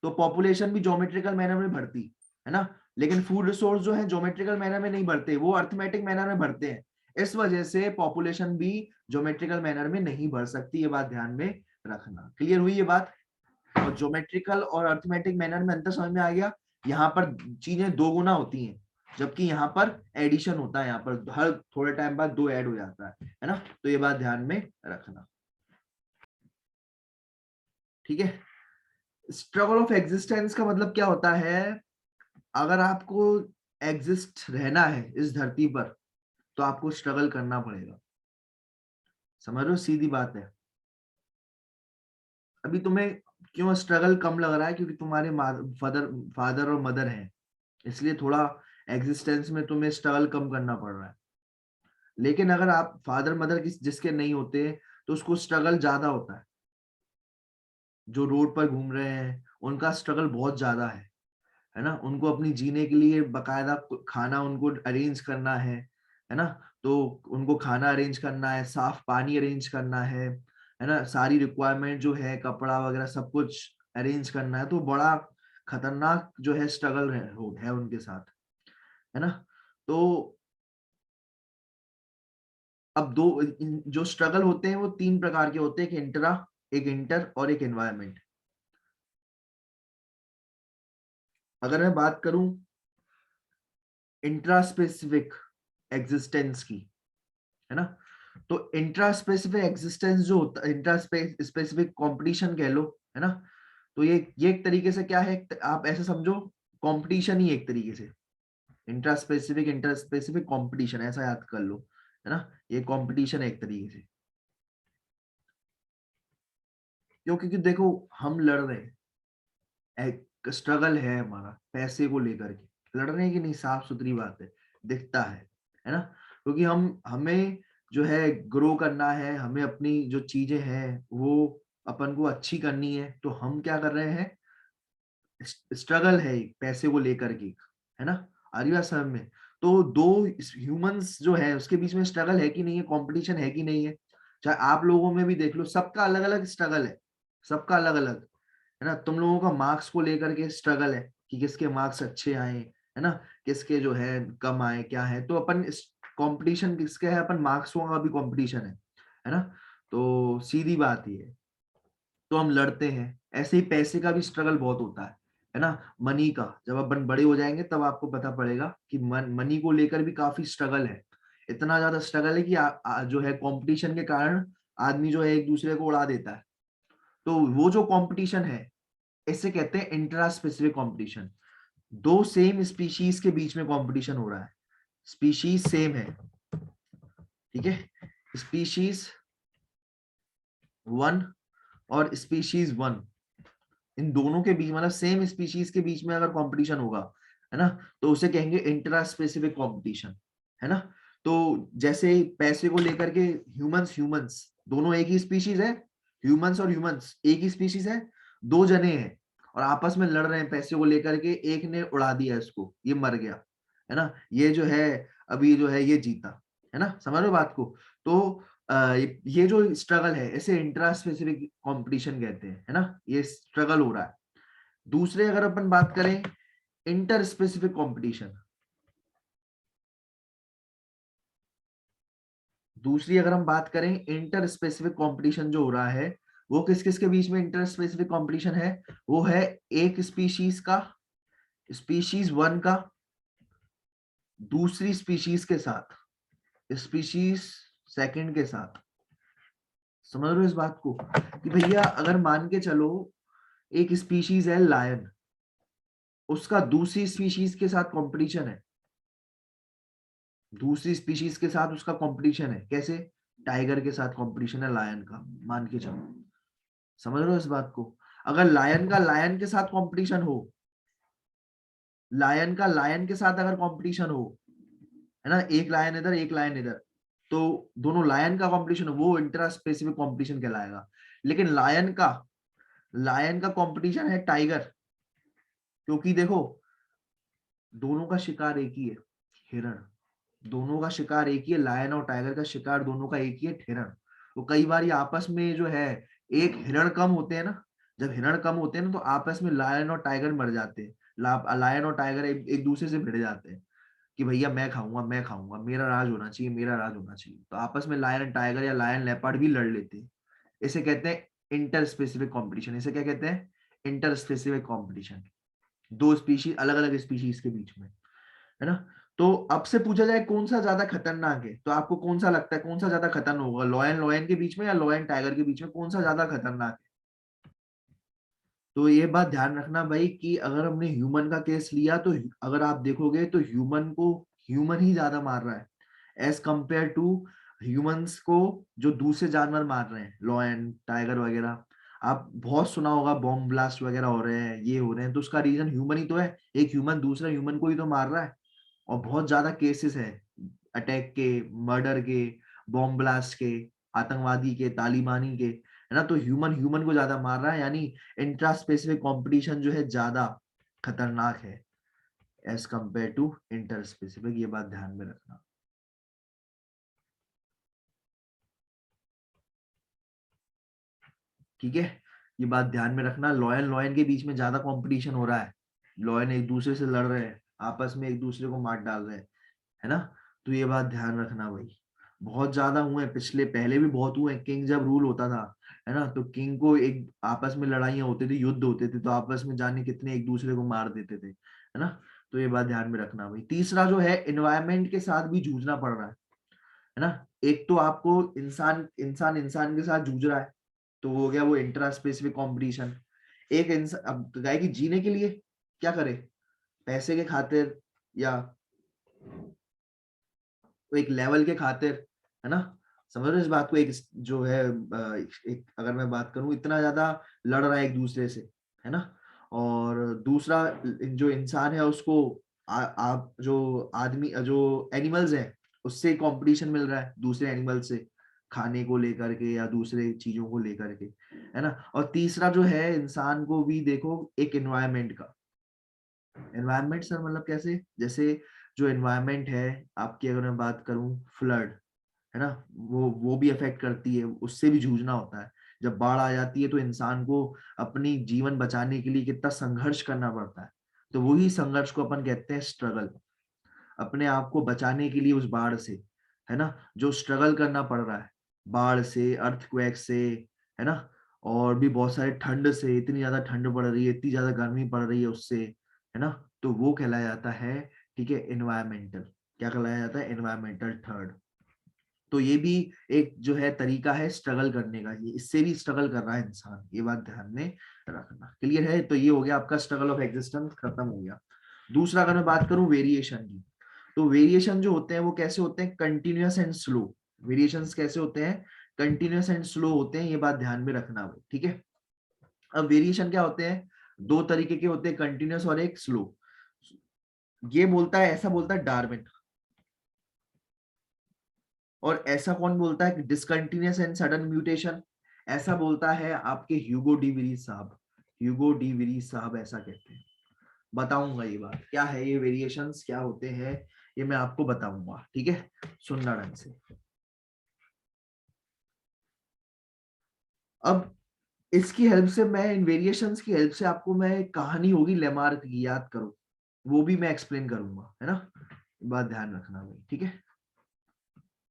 तो पॉपुलेशन भी ज्योमेट्रिकल मैनर में बढ़ती, है ना। लेकिन फूड रिसोर्स जो है ज्योमेट्रिकल मैनर में नहीं बढ़ते, वो अर्थमेटिक मैनर में बढ़ते हैं। इस वजह से पॉपुलेशन भी ज्योमेट्रिकल मैनर में नहीं बढ़ सकती, ये बात ध्यान में रखना। क्लियर हुई ये बात? और ज्योमेट्रिकल और अर्थमेटिक मैनर में अंतर समझ में आ गया। यहाँ पर चीजें दो गुना होती हैं, जबकि यहाँ पर एडिशन होता है, यहाँ पर हर थोड़े टाइम बाद दो ऐड हो जाता है ना। तो ये बात ध्यान में रखना, ठीक है। स्ट्रगल ऑफ एग्जिस्टेंस का मतलब क्या होता है? अगर आपको एग्जिस्ट रहना है इस धरती पर तो आपको स्ट्रगल करना पड़ेगा। समझ लो, सीधी बात है। अभी तुम्हें क्यों स्ट्रगल कम लग रहा है? क्योंकि तुम्हारे फादर और मदर हैं, इसलिए थोड़ा एग्जिस्टेंस में तुम्हें स्ट्रगल कम करना पड़ रहा है। लेकिन अगर आप फादर मदर जिसके नहीं होते तो उसको स्ट्रगल ज्यादा होता है। जो रोड पर घूम रहे हैं उनका स्ट्रगल बहुत ज्यादा है ना। उनको अपनी जीने के लिए बकायदा खाना उनको अरेंज करना है ना। तो उनको खाना अरेंज करना है, साफ पानी अरेंज करना है ना, सारी रिक्वायरमेंट जो है कपड़ा वगैरह सब कुछ अरेंज करना है। तो बड़ा खतरनाक जो है स्ट्रगल है उनके साथ, है ना। तो अब जो स्ट्रगल होते हैं वो तीन प्रकार के होते हैं, एक इंट्रा, एक इंटर और एक एनवायरमेंट। अगर मैं बात करूं इंट्रा स्पेसिफिक एग्जिस्टेंस की, है ना, तो इंट्रा स्पेसिफिक एग्जिस्टेंस जो होता है, इंट्रा स्पेसिफिक कंपटीशन कह लो, है ना। तो ये एक तरीके से क्या है, आप ऐसे समझो कंपटीशन ही एक तरीके से। इंट्रा स्पेसिफिक कंपटीशन ऐसा याद कर लो, है ना। ये कंपटीशन है एक तरीके से। क्यों? क्योंकि देखो हम लड़ रहे हैं, एक स्ट्रगल है हमारा पैसे को लेकर के, लड़ने की नहीं, साफ सुथरी बात है, दिखता है ना। क्योंकि हमें जो है ग्रो करना है, हमें अपनी जो चीजें हैं वो अपन को अच्छी करनी है, तो हम क्या कर रहे हैं, स्ट्रगल है पैसे को लेकर के, है ना। आर्या सर में तो दो ह्यूमंस जो है उसके बीच में स्ट्रगल है कि नहीं है, कंपटीशन है कि नहीं है। चाहे आप लोगों में भी देख लो, सबका अलग अलग स्ट्रगल है, सबका अलग अलग, है ना। तुम लोगों का मार्क्स को लेकर के स्ट्रगल है कि किसके मार्क्स अच्छे आए, है ना, किसके जो है कम आए, क्या है। तो अपन कंपटीशन किसके है, अपन मार्क्सों का भी कंपटीशन है ना। तो सीधी बात ये है, तो हम लड़ते हैं। ऐसे ही पैसे का भी स्ट्रगल बहुत होता है ना। मनी का जब अपन बड़े हो जाएंगे तब आपको पता पड़ेगा कि मनी को लेकर भी काफी स्ट्रगल है। इतना ज्यादा स्ट्रगल है कि जो है कंपटीशन के कारण आदमी जो है एक दूसरे को उड़ा देता है। तो वो जो कंपटीशन है इसे कहते हैं इंट्रा स्पेसिफिक कंपटीशन। दो सेम स्पीशीज के बीच में कंपटीशन हो रहा है, स्पीशीज सेम है, ठीक है। स्पीशीज वन और स्पीशीज वन, इन दोनों के बीच मतलब सेम स्पीशीज के बीच में अगर कंपटीशन होगा, है ना, तो उसे कहेंगे इंट्रा स्पेसिफिक कंपटीशन, है ना। तो जैसे पैसे को लेकर के ह्यूमंस ह्यूमंस दोनों एक ही स्पीशीज है, ह्यूमंस और ह्यूमंस एक ही स्पीशीज है, दो जने हैं और आपस में लड़ रहे हैं पैसे को लेकर के, एक ने उड़ा दिया इसको, ये मर गया, है ना, ये जो है अभी जो है ये जीता, है ना। समझ लो बात को। तो ये जो स्ट्रगल है इसे इंट्रा स्पेसिफिक कंपटीशन कहते हैं, है ना। ये स्ट्रगल हो रहा है। दूसरे अगर अपन बात करें इंटर स्पेसिफिक कंपटीशन, दूसरी अगर हम बात करें इंटर स्पेसिफिक कंपटीशन जो हो रहा है, वो किस किस के बीच में इंटर स्पेसिफिक कंपटीशन है, वो है एक स्पीशीज का, स्पीशीज वन का दूसरी स्पीशीज के साथ, स्पीशीज सेकंड के साथ। समझ रहे हो इस बात को कि भैया अगर मान के चलो एक स्पीशीज है लायन, उसका दूसरी स्पीशीज के साथ कंपटीशन है, दूसरी स्पीशीज के साथ उसका कंपटीशन है, कैसे? टाइगर के साथ कंपटीशन है लायन का, मान के चलो। समझ रहे हो इस बात को? अगर लायन का लायन के साथ कंपटीशन हो, लायन का लायन के साथ अगर कंपटीशन हो, है ना, एक लायन इधर एक लायन इधर, तो दोनों लायन का कंपटीशन वो इंट्रा स्पेसिफिक कंपटीशन कहलाएगा। लेकिन लायन का कंपटीशन है टाइगर, क्योंकि देखो दोनों का शिकार एक ही है, हिरण। दोनों का शिकार एक ही है, लायन और टाइगर का शिकार दोनों का एक ही है, हिरण। तो कई बार ये आपस में जो है, एक हिरण कम होते हैं ना, जब हिरण कम होते हैं ना तो आपस में लायन और टाइगर मर जाते हैं। लायन और टाइगर एक दूसरे से भिड़ जाते हैं कि भैया मैं खाऊंगा, मैं खाऊंगा, मेरा राज होना चाहिए, मेरा राज होना चाहिए। तो आपस में लायन टाइगर या लायन लेपर्ड भी लड़ लेते हैं। इसे कहते हैं इंटर स्पेसिफिक कॉम्पिटिशन। इसे क्या कहते हैं? Inter specific competition. दो स्पीशीज, अलग अलग स्पीशीज के बीच में, है ना। तो अब से पूछा जाए कौन सा ज्यादा खतरनाक है, तो आपको कौन सा लगता है, कौन सा ज्यादा खतरनाक होगा? लॉयन लॉयन के बीच में या लॉयन टाइगर के बीच में, कौन सा ज्यादा खतरनाक है? तो ये बात ध्यान रखना भाई कि अगर हमने ह्यूमन का केस लिया तो अगर आप देखोगे तो ह्यूमन को ह्यूमन ही ज्यादा मार रहा है एज कंपेयर टू ह्यूमंस को जो दूसरे जानवर मार रहे हैं, लॉयन टाइगर वगैरह। आप बहुत सुना होगा बॉम्ब ब्लास्ट वगैरह हो रहे हैं, ये हो रहे हैं, तो उसका रीजन ह्यूमन ही तो है। एक ह्यूमन दूसरा ह्यूमन को ही तो मार रहा है। और बहुत ज्यादा केसेस है अटैक के, मर्डर के, बॉम्ब ब्लास्ट के, आतंकवादी के, तालिबानी के, है ना। तो ह्यूमन ह्यूमन को ज्यादा मार रहा है, यानी इंट्रा स्पेसिफिक कंपटीशन जो है ज्यादा खतरनाक है as compare to interspecific. ये बात ध्यान में रखना, ठीक है। ये बात ध्यान में रखना, लॉयन लॉयन के बीच में ज्यादा कंपटीशन हो रहा है। लॉयन एक दूसरे से लड़ रहे हैं, आपस में एक दूसरे को मार डाल रहे हैं, है ना। तो ये बात ध्यान रखना भाई। बहुत ज्यादा हुए पिछले, पहले भी बहुत हुए। किंग जब रूल होता था, है ना, तो किंग को एक आपस में लड़ाइयां होती थी, युद्ध होते थे, तो आपस में जाने कितने एक दूसरे को मार देते थे, है ना। तो ये बात ध्यान में रखना भाई। तीसरा जो है, एनवायरमेंट के साथ भी जूझना पड़ रहा है ना। एक तो आपको इंसान इंसान इंसान के साथ जूझ रहा है, तो हो गया वो इंट्रा स्पेसिफिक कॉम्पिटिशन। एक इंसान अब गाय की जीने के लिए क्या करे, पैसे के खातिर या तो एक लेवल के खातिर, है ना। समझ रहे हो इस बात को? एक जो है एक अगर मैं बात करूं, इतना ज्यादा लड़ रहा है एक दूसरे से, है ना। और दूसरा जो इंसान है उसको आप जो आदमी जो एनिमल्स हैं उससे कंपटीशन मिल रहा है, दूसरे एनिमल से, खाने को लेकर के या दूसरे चीजों को लेकर के, है ना। और तीसरा जो है, इंसान को भी देखो एक एनवायरमेंट का। एनवायरमेंट सर मतलब कैसे? जैसे जो एनवायरमेंट है आपकी, अगर मैं बात करूं फ्लड, है ना, वो भी अफेक्ट करती है, उससे भी जूझना होता है। जब बाढ़ आ जाती है तो इंसान को अपनी जीवन बचाने के लिए कितना संघर्ष करना पड़ता है। तो वही संघर्ष को अपन कहते हैं स्ट्रगल। अपने आप को बचाने के लिए उस बाढ़ से, है ना, जो स्ट्रगल करना पड़ रहा है, बाढ़ से, अर्थक्वेक से, है ना, और भी बहुत सारे ठंड से, इतनी ज्यादा ठंड पड़ रही है, इतनी ज्यादा गर्मी पड़ रही है उससे, है ना। तो वो कहलाया जाता है, ठीक है, एनवायरमेंटल। क्या कहलाया जाता है? Environmental third. तो ये भी एक जो है तरीका है स्ट्रगल करने का, ये इससे भी स्ट्रगल कर रहा है इंसान, ये बात ध्यान में रखना। क्लियर है? तो ये हो गया आपका स्ट्रगल ऑफ एग्जिस्टेंस, खत्म हो गया। दूसरा अगर मैं बात करूं वेरिएशन की, तो वेरिएशन जो होते हैं वो कैसे होते हैं? Continuous and slow. वेरिएशंस कैसे होते हैं? कंटिन्यूअस एंड स्लो होते हैं, ये बात ध्यान में रखना भाई, ठीक है। अब वेरिएशन क्या होते हैं? दो तरीके के होते हैं, कंटिन्यूअस और एक स्लो। ये बोलता है, ऐसा बोलता है डार्विन। और ऐसा कौन बोलता है कि डिसकंटिन्यूअस एंड सडन म्यूटेशन? ऐसा बोलता है आपके ह्यूगो डी विरीज साहब। ह्यूगो डी विरीज साहब ऐसा कहते हैं। बताऊंगा ये बात क्या है, ये वेरिएशंस क्या होते हैं, ये मैं आपको बताऊंगा, ठीक है। सुनना ढंग से। अब इसकी हेल्प से मैं, इन वेरिएशंस की हेल्प से आपको मैं, एक कहानी होगी लेमार्क की, याद करो, वो भी मैं एक्सप्लेन करूंगा, है ना। बात ध्यान रखना भाई, ठीक है।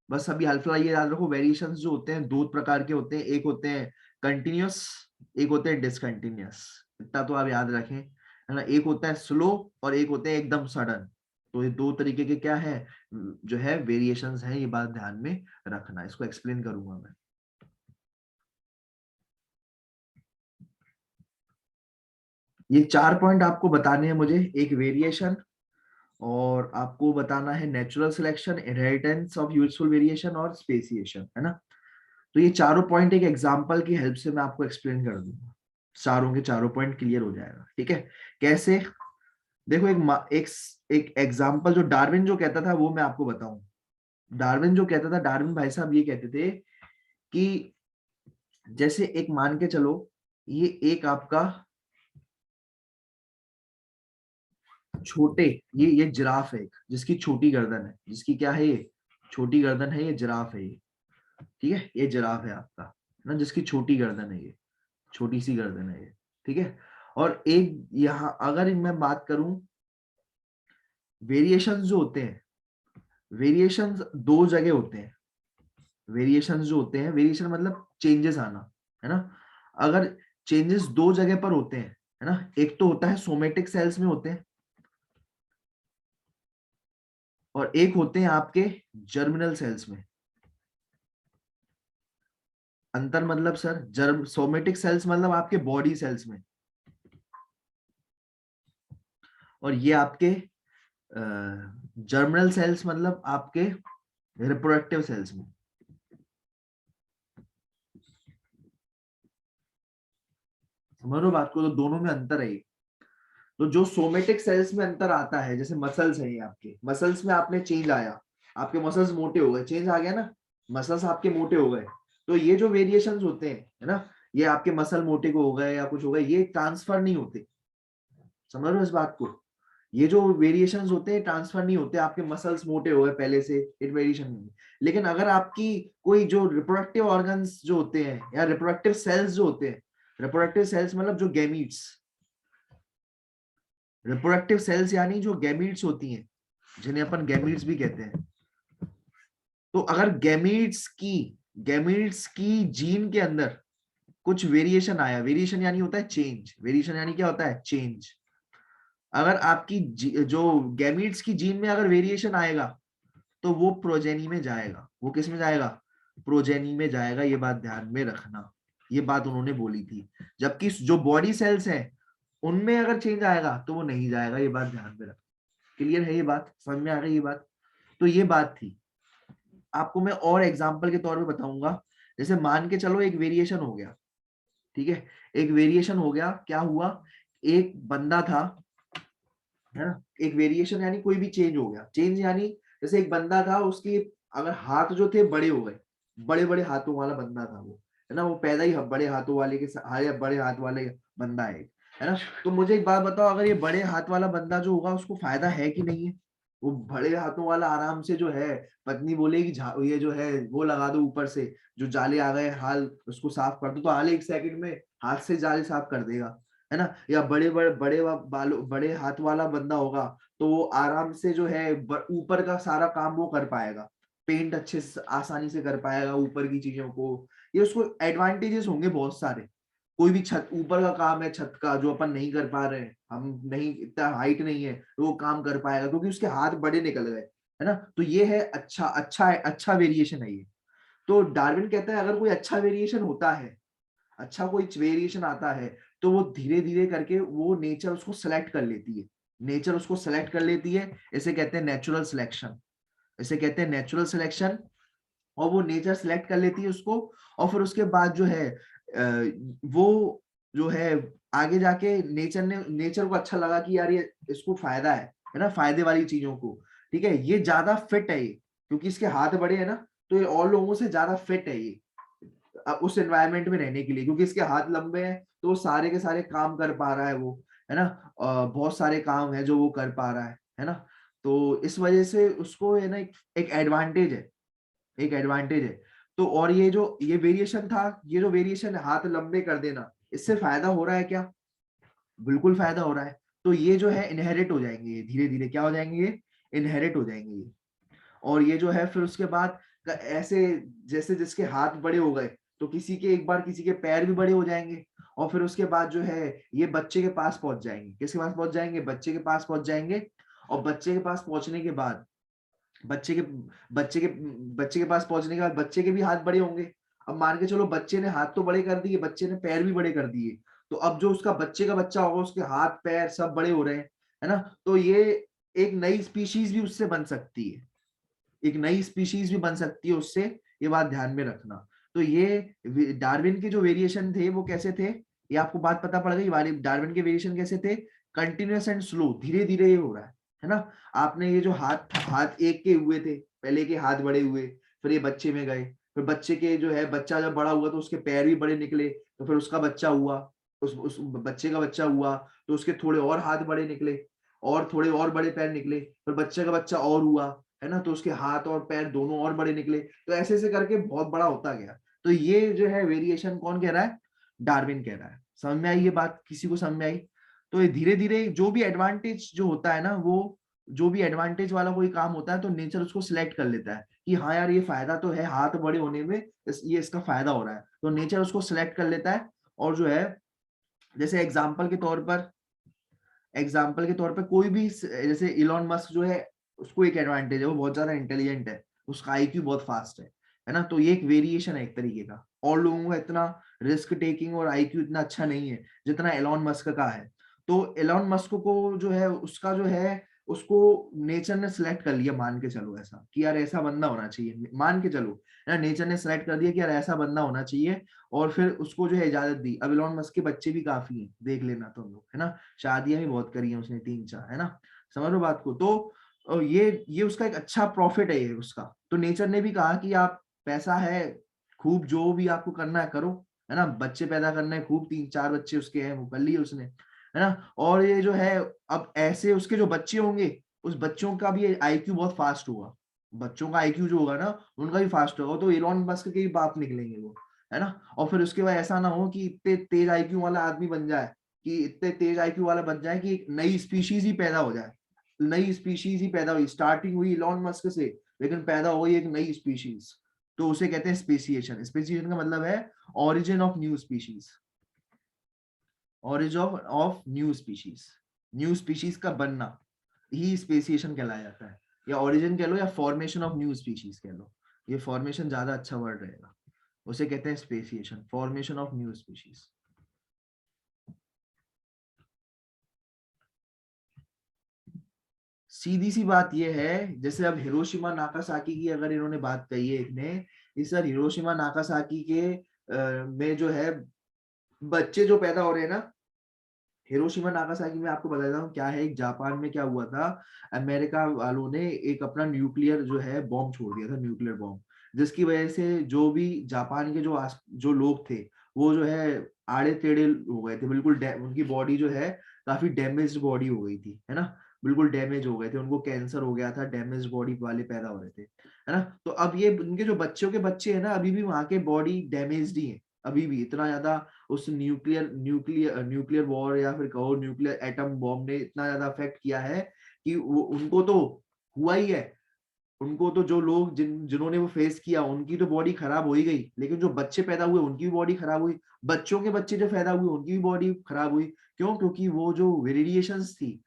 बस अभी हल्का ये याद रखो, वेरिएशंस जो होते हैं दो प्रकार के होते हैं, एक होते हैं कंटिन्यूअस, एक होते हैं डिसकंटिन्यूअस। इतना तो आप याद रखें, है ना। एक होता है स्लो और एक होते हैं एकदम सडन। तो ये दो तरीके के क्या है, जो है वेरिएशंस हैं, ये बात ध्यान में रखना, इसको एक्सप्लेन करूंगा मैं। ये चार पॉइंट आपको बताने हैं मुझे, एक वेरिएशन, और आपको बताना है natural selection, inheritance of useful variation और स्पेसिएशन, है ना। तो ये चारों पॉइंट एक एग्जांपल की हेल्प से मैं आपको एक्सप्लेन कर दूंगा, चारों के चारों पॉइंट क्लियर हो जाएगा, ठीक है। कैसे? देखो एक एक एग्जांपल जो डार्विन जो कहता था वो मैं आपको बताऊं। डार्विन जो कहता था, डार्विन भाई साहब ये कहते थे कि जैसे एक मान के चलो, ये एक आपका छोटे, ये जिराफ है एक, जिसकी छोटी गर्दन है, जिसकी क्या है, ये छोटी गर्दन है, ये जिराफ है ये, ठीक है, ये जिराफ है आपका, है ना, जिसकी छोटी गर्दन है, ये छोटी सी गर्दन है ये, ठीक है। और एक यहाँ अगर मैं बात करूं, वेरिएशंस जो होते हैं, वेरिएशंस दो जगह होते हैं, वेरिएशंस जो होते हैं, वेरिएशन मतलब चेंजेस आना, है ना। अगर चेंजेस दो जगह पर होते हैं, है ना, एक तो होता है सोमेटिक सेल्स में होते हैं, और एक होते हैं आपके जर्मिनल सेल्स में। अंतर मतलब सर, जर्म सोमेटिक सेल्स मतलब आपके बॉडी सेल्स में, और ये आपके जर्मिनल सेल्स मतलब आपके रिप्रोडक्टिव सेल्स में। समझ लो बात को, तो दोनों में अंतर है। तो जो सोमेटिक सेल्स में अंतर आता है, जैसे मसल्स है, ये आपके मसल्स में आपने चेंज आया, आपके मसल्स मोटे हो गए, चेंज आ गया ना, मसल्स आपके मोटे हो गए, तो ये जो वेरिएशंस होते हैं, है ना, ये आपके मसल मोटे को हो गए या कुछ हो गए, ये ट्रांसफर नहीं होते। समझ रहे हो इस बात को, ये जो वेरिएशंस होते हैं ट्रांसफर नहीं होते, आपके मसल्स मोटे हो गए पहले से, इट वेरिएशन नहीं। लेकिन अगर आपकी कोई जो रिप्रोडक्टिव ऑर्गन्स जो होते हैं, या रिप्रोडक्टिव सेल्स जो होते हैं, रिप्रोडक्टिव सेल्स मतलब जो गैमीट्स, रिप्रोडक्टिव सेल्स यानी जो गैमीट्स होती हैं, जिन्हें अपन गैमीट्स भी कहते हैं, तो अगर गैमीट्स की जीन के अंदर कुछ वेरिएशन आया, वेरिएशन यानी होता है चेंज, वेरिएशन यानी क्या होता है, चेंज। अगर आपकी जो गैमीट्स की जीन में अगर वेरिएशन आएगा, तो वो प्रोजेनी में जाएगा। वो किस में जाएगा, प्रोजेनी में जाएगा, ये बात ध्यान में रखना, ये बात उन्होंने बोली थी। जबकि जो बॉडी सेल्स हैं, उनमें अगर चेंज आएगा तो वो नहीं जाएगा, ये बात ध्यान में रखना। क्लियर है ये बात, समझ में आ गई ये बात। तो ये बात थी, आपको मैं और एग्जांपल के तौर पे बताऊंगा। जैसे मान के चलो एक वेरिएशन हो गया, ठीक है, एक वेरिएशन हो गया, क्या हुआ, एक बंदा था, है ना, एक वेरिएशन यानी कोई भी चेंज हो गया, चेंज यानी जैसे एक बंदा था, उसकी अगर हाथ जो थे बड़े हो गए, बड़े बड़े हाथों वाला बंदा था वो, है ना, वो पैदा ही बड़े हाथों वाले के बड़े हाथ वाले बंदा है ना। तो मुझे एक बात बताओ, अगर ये बड़े हाथ वाला बंदा जो होगा, उसको फायदा है कि नहीं है। वो बड़े हाथों वाला आराम से जो है, पत्नी बोलेगी ये जो है वो लगा दो ऊपर से, जो जाले आ गए हाल उसको साफ कर दो, तो हाल 1 सेकंड में हाथ से जाले साफ कर देगा, है ना। या बड़े हाथ वाला बंदा होगा, तो वो आराम से जो है ऊपर का सारा काम वो कर पाएगा, पेंट अच्छे से आसानी से कर पाएगा ऊपर की चीजों को। ये उसको एडवांटेजेस होंगे बहुत सारे। कोई भी छत ऊपर का काम है, छत का जो अपन नहीं कर पा रहे हैं, हम नहीं, इतना हाइट नहीं है, तो वो काम कर पाएगा क्योंकि उसके हाथ बड़े निकल गए, है ना। तो ये है अच्छा अच्छा अच्छा वेरिएशन है ये। तो डार्विन कहता है अगर कोई अच्छा वेरिएशन होता है, अच्छा कोई वेरिएशन आता है, तो वो धीरे धीरे करके वो नेचर उसको सेलेक्ट कर लेती है, नेचर उसको सेलेक्ट कर लेती है। इसे कहते हैं नेचुरल सिलेक्शन, इसे कहते हैं नेचुरल सिलेक्शन। और वो नेचर सेलेक्ट कर लेती है उसको, और फिर उसके बाद जो है वो जो है आगे जाके नेचर को अच्छा लगा कि यार ये इसको फायदा है ना, फायदे वाली चीजों को, ठीक है, ये ज्यादा फिट है ये, क्योंकि इसके हाथ बड़े हैं ना, तो ये और लोगों से ज्यादा फिट है ये उस एनवायरनमेंट में रहने के लिए, क्योंकि इसके हाथ लंबे हैं, तो वो सारे के सारे काम कर पा रहा है वो, है ना। बहुत सारे काम है जो वो कर पा रहा है ना। तो इस वजह से उसको है ना एक एडवांटेज है, एक एडवांटेज है। तो और ये वेरिएशन था, ये जो वेरिएशन हाथ लंबे कर देना, इससे फायदा हो रहा है क्या, बिल्कुल फायदा हो रहा है। तो ये जो है इनहेरिट हो जाएंगे, ये धीरे धीरे क्या हो जाएंगे, ये इनहेरिट हो जाएंगे ये। और ये जो है फिर उसके बाद ऐसे जैसे जिसके हाथ बड़े हो गए, तो किसी के एक बार किसी के पैर भी बड़े हो जाएंगे, और फिर उसके बाद जो है ये बच्चे के पास पहुंच जाएंगे, किसके पास पहुंच जाएंगे, बच्चे के पास पहुंच जाएंगे। और बच्चे के पास पहुंचने के बाद बच्चे के बच्चे के बच्चे के पास पहुंचने के बाद बच्चे के भी हाथ बड़े होंगे। अब मान के चलो बच्चे ने हाथ तो बड़े कर दिए, बच्चे ने पैर भी बड़े कर दिए, तो अब जो उसका बच्चे का बच्चा होगा, उसके हाथ पैर सब बड़े हो रहे हैं, है ना। तो ये एक नई स्पीशीज भी उससे बन सकती है, एक नई स्पीशीज भी बन सकती है उससे, ये बात ध्यान में रखना। तो ये डार्विन के जो वेरिएशन थे वो कैसे थे, ये आपको बात पता पड़ गई, वाले डार्विन के वेरिएशन कैसे थे, कंटिन्यूअस एंड स्लो, धीरे धीरे ये हो रहा है ना। आपने ये जो हाथ हाथ एक के हुए थे, पहले के हाथ बड़े हुए, फिर ये बच्चे में गए, फिर बच्चे के जो है बच्चा जब बड़ा हुआ तो उसके पैर भी बड़े निकले, तो फिर उसका बच्चा हुआ, उस बच्चे का बच्चा हुआ तो उसके थोड़े और हाथ बड़े निकले और थोड़े और बड़े पैर निकले, फिर बच्चे का बच्चा और हुआ, है ना, तो उसके हाथ और पैर दोनों और बड़े निकले, तो ऐसे ऐसे करके बहुत बड़ा होता गया। तो ये जो है वेरिएशन कौन कह रहा है? डार्विन कह रहा है। समझ में आई ये बात? किसी को समझ में आई? तो ये धीरे धीरे जो भी एडवांटेज जो होता है ना, वो जो भी एडवांटेज वाला कोई काम होता है तो नेचर उसको सिलेक्ट कर लेता है कि हाँ यार ये फायदा तो है हाथ बड़े होने में, ये इसका फायदा हो रहा है, तो नेचर उसको सिलेक्ट कर लेता है। और जो है जैसे एग्जाम्पल के तौर पर कोई भी जैसे इलॉन मस्क जो है, उसको एक एडवांटेज है, वो बहुत ज्यादा इंटेलिजेंट है, उसका आईक्यू बहुत फास्ट है ना, तो ये एक वेरिएशन है एक तरीके का। और लोगों का इतना रिस्क टेकिंग और आईक्यू इतना अच्छा नहीं है जितना एलॉन मस्क का है। तो एलॉन मस्क को जो है उसका जो है उसको नेचर ने सिलेक्ट कर लिया, मान के चलो ऐसा कि यार ऐसा बंदा होना चाहिए, मान के चलो ना, नेचर ने सिलेक्ट कर दिया कि यार ऐसा बंदा होना चाहिए, और फिर उसको जो है इजाजत दी। अब एलॉन मस्क के बच्चे भी काफी हैं, देख लेना तुम लोग, है ना, शादियां भी बहुत करी हैं उसने, 3-4, है ना, समझ लो बात को। तो ये उसका एक अच्छा प्रॉफिट है ये उसका। तो नेचर ने भी कहा कि आप पैसा है खूब, जो भी आपको करना है करो, है ना, बच्चे पैदा करना है खूब, 3-4 बच्चे उसके हैं, वो कर लिए उसने, है ना। और ये जो है अब ऐसे उसके जो बच्चे होंगे, उस बच्चों का भी आईक्यू बहुत फास्ट होगा, बच्चों का आईक्यू जो होगा ना उनका भी फास्ट होगा, तो एलॉन मस्क के ही बाप निकलेंगे वो, है ना। और फिर उसके बाद ऐसा ना हो कि इतने तेज आईक्यू वाला आदमी बन जाए, कि इतने तेज आईक्यू वाला बन जाए कि एक नई स्पीशीज ही पैदा हो जाए, नई स्पीशीज ही पैदा हुई, स्टार्टिंग हुई इलॉन मस्क से, लेकिन पैदा हो गई एक नई स्पीशीज, तो उसे कहते हैं स्पेसिएशन। स्पेसिएशन का मतलब है origin of new species, origin of new species का बनना ही स्पेसिएशन कहलाया जाता है, या ओरिजिन कह लो या फॉर्मेशन ऑफ न्यू स्पीशीज कह लो, ये फॉर्मेशन ज्यादा अच्छा वर्ड रहेगा, उसे कहते हैं speciation, formation of new species. सीधी सी बात यह है, जैसे अब हिरोशिमा नागासाकी की अगर इन्होंने बात कही है, एक ने इस सर हिरोशिमा नागासाकी के में जो है बच्चे जो पैदा हो रहे हैं ना, हिरोशिमा नागासाकी में आपको बता देता हूँ क्या है। एक जापान में क्या हुआ था, अमेरिका वालों ने एक अपना न्यूक्लियर जो है बॉम्ब छोड़ दिया था, न्यूक्लियर बॉम्ब, जिसकी वजह से जो भी जापान के जो लोग थे वो जो है आड़े टेढ़े हो गए थे, बिल्कुल उनकी बॉडी जो है काफी डैमेज्ड बॉडी हो गई थी, है ना, बिल्कुल डैमेज हो गए थे, उनको कैंसर हो गया था, डैमेज बॉडी वाले पैदा हो रहे थे, है ना। तो अब ये उनके जो बच्चों के बच्चे हैं ना, अभी भी वहां के बॉडी डैमेज्ड ही है, अभी भी इतना ज्यादा उस न्यूक्लियर वॉर या फिर कहो न्यूक्लियर एटम बॉम्ब ने इतना ज्यादा अफेक्ट किया है कि वो उनको तो हुआ ही है, उनको तो जो लोग जिन्होंने वो फेस किया उनकी तो बॉडी खराब हो ही गई, लेकिन जो बच्चे पैदा हुए उनकी भी बॉडी खराब हुई, बच्चों के बच्चे जो पैदा हुए उनकी भी बॉडी खराब हुई। क्यों? क्योंकि वो जो रेडिएशंस थी,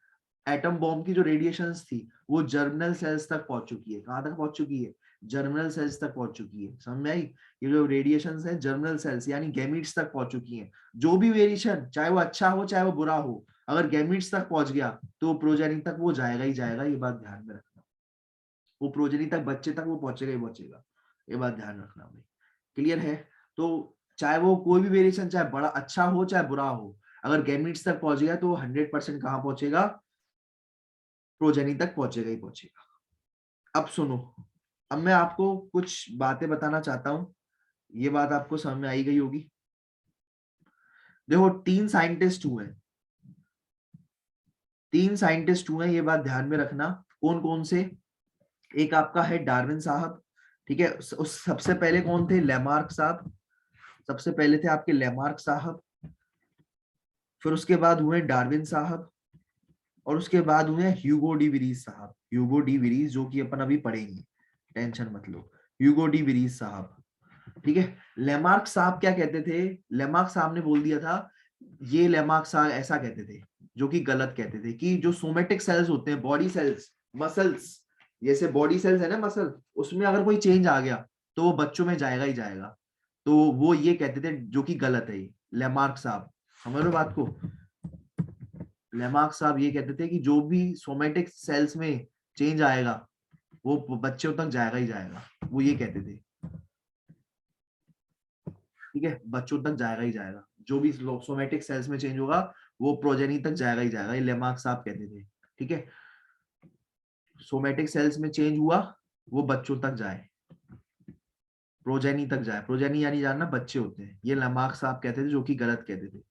एटम बॉम्ब की जो रेडिएशंस थी, वो जर्मिनल सेल्स तक पहुंच चुकी है। कहां तक पहुंच चुकी है? जर्मिनल सेल्स तक पहुंच चुकी है। समझ में आई? ये जो रेडिएशंस है जर्मिनल सेल्स यानी गैमीट्स तक पहुंच चुकी है। जो भी वेरिएशन, चाहे वो अच्छा हो चाहे वो बुरा हो, अगर गैमीट्स तक पहुंच गया तो प्रोजेनी तक वो जाएगा ही जाएगा, ये बात ध्यान में रखना। वो प्रोजेनी तक, बच्चे तक वो पहुंचेगा ही पहुंचेगा, ये बात ध्यान रखना भाई। क्लियर है? तो चाहे वो कोई भी वेरिएशन, चाहे बड़ा अच्छा हो चाहे बुरा हो, अगर गैमीट्स तक पहुंच गया तो 100% कहां पहुंचेगा? प्रोजेनी तक पहुंचेगा ही पहुंचेगा। अब सुनो, अब मैं आपको कुछ बातें बताना चाहता हूं, ये बात आपको समझ में आई गई होगी। देखो 3 साइंटिस्ट हुए, ये बात ध्यान में रखना। कौन कौन से? एक आपका है डार्विन साहब, ठीक है, उस सबसे पहले कौन थे? लेमार्क साहब, सबसे पहले थे आपके लेमार्क साहब, फिर उसके बाद हुए डार्विन साहब, और उसके बाद हुए ह्यूगो डी विरीज साहब। ह्यूगो डी विरीज जो कि अपन अभी पढ़ेंगे, टेंशन मत लो। ह्यूगो डी विरीज साहब, ठीक है। लेमार्क साहब क्या कहते थे? लेमार्क साहब ने बोल दिया था, ये लेमार्क साहब ऐसा कहते थे, जो कि गलत कहते थे, कि जो सोमेटिक सेल्स होते हैं, बॉडी सेल्स, मसल्स, जैसे बॉडी सेल्स है ना मसल, उसमें अगर कोई चेंज आ गया तो वो बच्चों में जाएगा ही जाएगा। तो वो ये कहते थे, जो कि गलत है ये। लेमार्क साहब, समझ लो बात को। लेमार्क साहब ये कहते थे कि जो भी सोमेटिक सेल्स में चेंज आएगा वो बच्चों तक जाएगा ही जाएगा, वो ये कहते थे, ठीक है, बच्चों तक जाएगा ही जाएगा, जो भी सोमेटिक सेल्स में चेंज होगा वो प्रोजेनी तक जाएगा ही जाएगा, ये लेमार्क साहब कहते थे, ठीक है। सोमेटिक सेल्स में चेंज हुआ वो बच्चों तक जाए, प्रोजेनी तक जाए। प्रोजेनी यानी जानना बच्चे होते हैं, ये लमार्क साहब कहते थे, जो कि गलत कहते थे,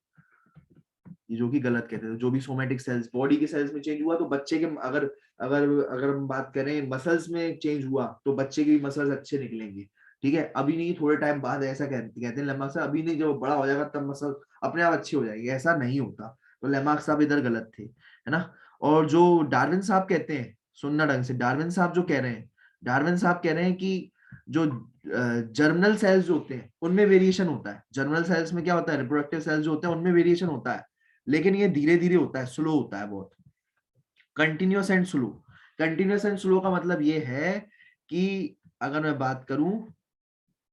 ये जो कि गलत कहते थे। जो भी सोमेटिक सेल्स बॉडी के सेल्स में चेंज हुआ, तो बच्चे के अगर अगर अगर हम बात करें मसल्स में चेंज हुआ, तो बच्चे के भी मसल्स अच्छे निकलेंगे। ठीक है, अभी नहीं, थोड़े टाइम बाद ऐसा कहते हैं लेमार्क साहब, अभी नहीं, जब बड़ा हो जाएगा तब मसल अपने आप अच्छी हो जाएगी, ऐसा नहीं होता। तो लेमार्क साहब इधर गलत थे, है ना। और जो डार्विन साहब कहते हैं, सुनना ढंग से, डार्विन साहब जो कह रहे हैं, डार्विन साहब कह रहे हैं कि जो जर्मिनल सेल्स जो होते हैं उनमें वेरिएशन होता है। जर्मिनल सेल्स में क्या होता है, रिप्रोडक्टिव सेल्स जो होते हैं उनमें वेरिएशन होता है, लेकिन ये धीरे धीरे होता है, स्लो होता है बहुत। Continuous and slow, continuous and slow का मतलब ये है कि अगर मैं बात करूं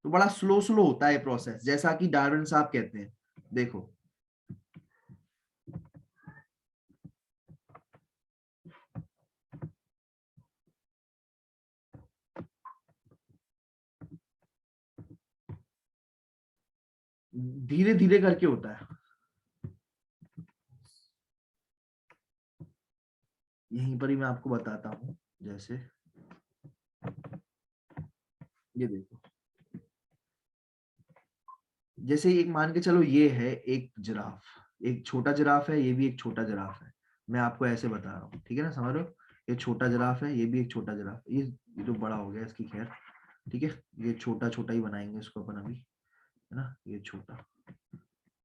तो बड़ा स्लो स्लो होता है प्रोसेस, जैसा कि डार्विन साहब कहते हैं। देखो, धीरे धीरे करके होता है। यहीं पर ही मैं आपको बताता हूं, जैसे ये देखो, जैसे एक मान के चलो, ये है एक जिराफ, एक छोटा जिराफ है, ये भी एक छोटा जिराफ है। मैं आपको ऐसे बता रहा हूँ, ठीक है ना, समझ रहे हो। ये छोटा जिराफ है, ये भी एक छोटा जिराफ है, ये तो बड़ा हो गया इसकी, खैर ठीक है। ये छोटा छोटा ही बनाएंगे इसको अपन अभी, है ना। ये छोटा,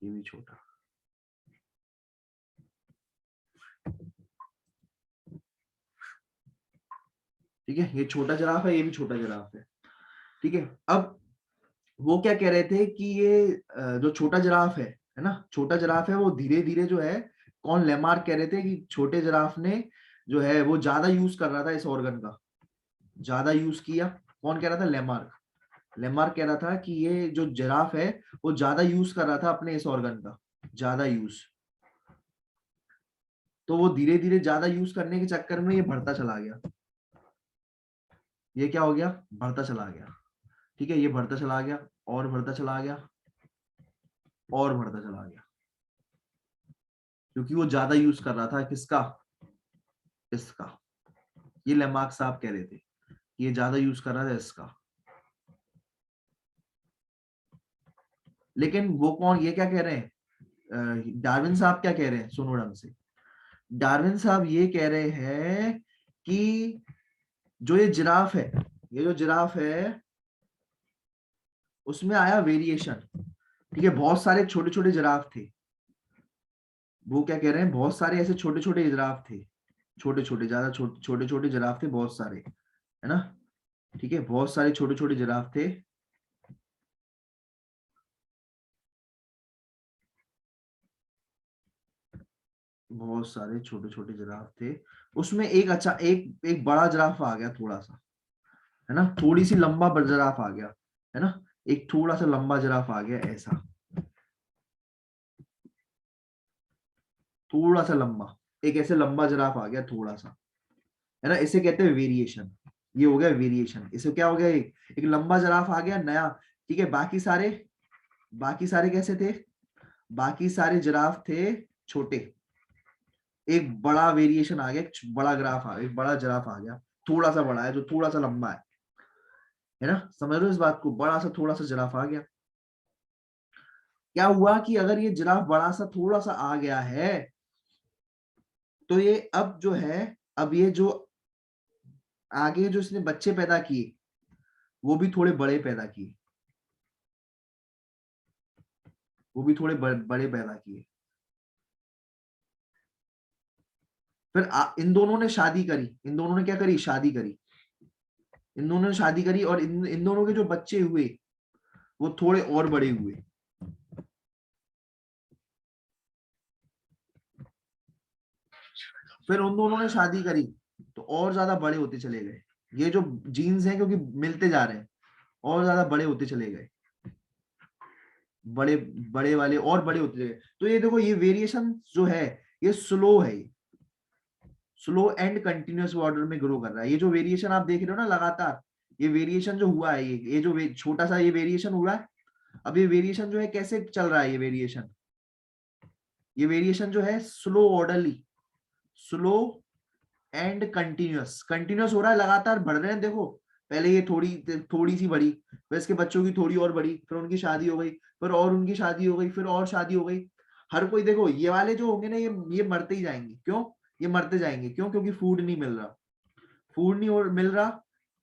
ये भी छोटा, ठीक है। ये छोटा जिराफ है, ये भी छोटा जिराफ है, ठीक है। अब वो क्या कह रहे थे कि ये जो छोटा जिराफ है ना, छोटा जिराफ है, वो धीरे धीरे जो है, कौन, लेमार्क कह रहे थे कि छोटे जिराफ ने जो है वो ज्यादा यूज कर रहा था इस ऑर्गन का, ज्यादा यूज किया। कौन कह रहा था, लेमार्क। लेमार्क कह रहा था कि ये जो जिराफ है वो ज्यादा यूज कर रहा था अपने इस ऑर्गन का, ज्यादा यूज। तो वो धीरे धीरे ज्यादा यूज करने के चक्कर में ये बढ़ता चला गया। ये क्या हो गया, बढ़ता चला गया, ठीक है। ये बढ़ता चला गया, और बढ़ता चला गया, और बढ़ता चला गया, क्योंकि वो ज्यादा यूज कर रहा था किसका, इसका। ये लेमार्क साहब कह रहे थे कि ये ज्यादा यूज कर रहा था इसका। लेकिन वो कौन, ये क्या कह रहे हैं, डार्विन साहब क्या कह रहे हैं, सुनो ढंग से। डार्विन साहब ये कह रहे हैं कि जो ये जिराफ है, ये जो जिराफ है, उसमें आया वेरिएशन, ठीक है। बहुत सारे छोटे छोटे जिराफ थे। वो क्या कह रहे हैं, बहुत सारे ऐसे छोटे छोटे जिराफ थे, छोटे छोटे, ज्यादा छोटे छोटे जिराफ थे, बहुत सारे, है ना, ठीक है। बहुत सारे छोटे छोटे जिराफ थे, बहुत सारे छोटे छोटे जिराफ थे। उसमें एक अच्छा, एक बड़ा जिराफ आ गया थोड़ा सा, है ना, थोड़ी सी लंबा जिराफ आ गया, है ना। एक थोड़ा सा लंबा जिराफ आ गया ऐसा, थोड़ा सा लंबा, एक ऐसे लंबा जिराफ आ गया थोड़ा सा, है ना। इसे कहते हैं वेरिएशन। ये हो गया वेरिएशन। इसे क्या हो गया, एक लंबा जिराफ आ गया नया, ठीक है। बाकी सारे कैसे थे, बाकी सारे जिराफ थे छोटे। एक बड़ा वेरिएशन आ गया, एक बड़ा ग्राफ आ एक बड़ा जिराफ आ गया, थोड़ा सा बड़ा है, जो थोड़ा सा लंबा है ना। समझ रहे हो इस बात को, बड़ा सा थोड़ा सा जिराफ आ गया। क्या हुआ कि अगर ये जिराफ बड़ा सा थोड़ा सा आ गया है, तो ये अब जो है, अब ये जो आगे जो इसने बच्चे पैदा किए, वो भी थोड़े बड़े पैदा किए, वो भी थोड़े बड़े पैदा किए। फिर इन दोनों ने शादी करी, इन दोनों ने क्या करी, शादी करी। इन दोनों ने शादी करी, और इन दोनों के जो बच्चे हुए वो थोड़े और बड़े हुए। फिर उन दोनों ने शादी करी, तो और ज्यादा बड़े होते चले गए। ये जो जीन्स हैं, क्योंकि मिलते जा रहे हैं, और ज्यादा बड़े होते चले गए, बड़े बड़े वाले और बड़े होते चले गए। तो ये देखो, ये वेरिएशन जो है, ये स्लो है, स्लो एंड कंटिन्यूअस ऑर्डर में ग्रो कर रहा है। ये जो वेरिएशन आप देख रहे हो ना लगातार, ये वेरिएशन जो हुआ है, ये जो छोटा सा ये वेरिएशन हुआ है, अब ये वेरिएशन जो है कैसे चल रहा है, ये वेरिएशन जो है slow orderly, slow and continuous, continuous हो रहा है, लगातार बढ़ रहे हैं देखो, पहले ये थोड़ी सी बड़ी, फिर इसके बच्चों की थोड़ी और बड़ी, फिर उनकी शादी हो गई, फिर और उनकी शादी हो गई, फिर और शादी हो गई। हर कोई देखो ये वाले जो होंगे ना ये मरते ही जाएंगे। क्यों? ये मरते जाएंगे क्यों? क्योंकि फूड नहीं मिल रहा। फूड नहीं मिल रहा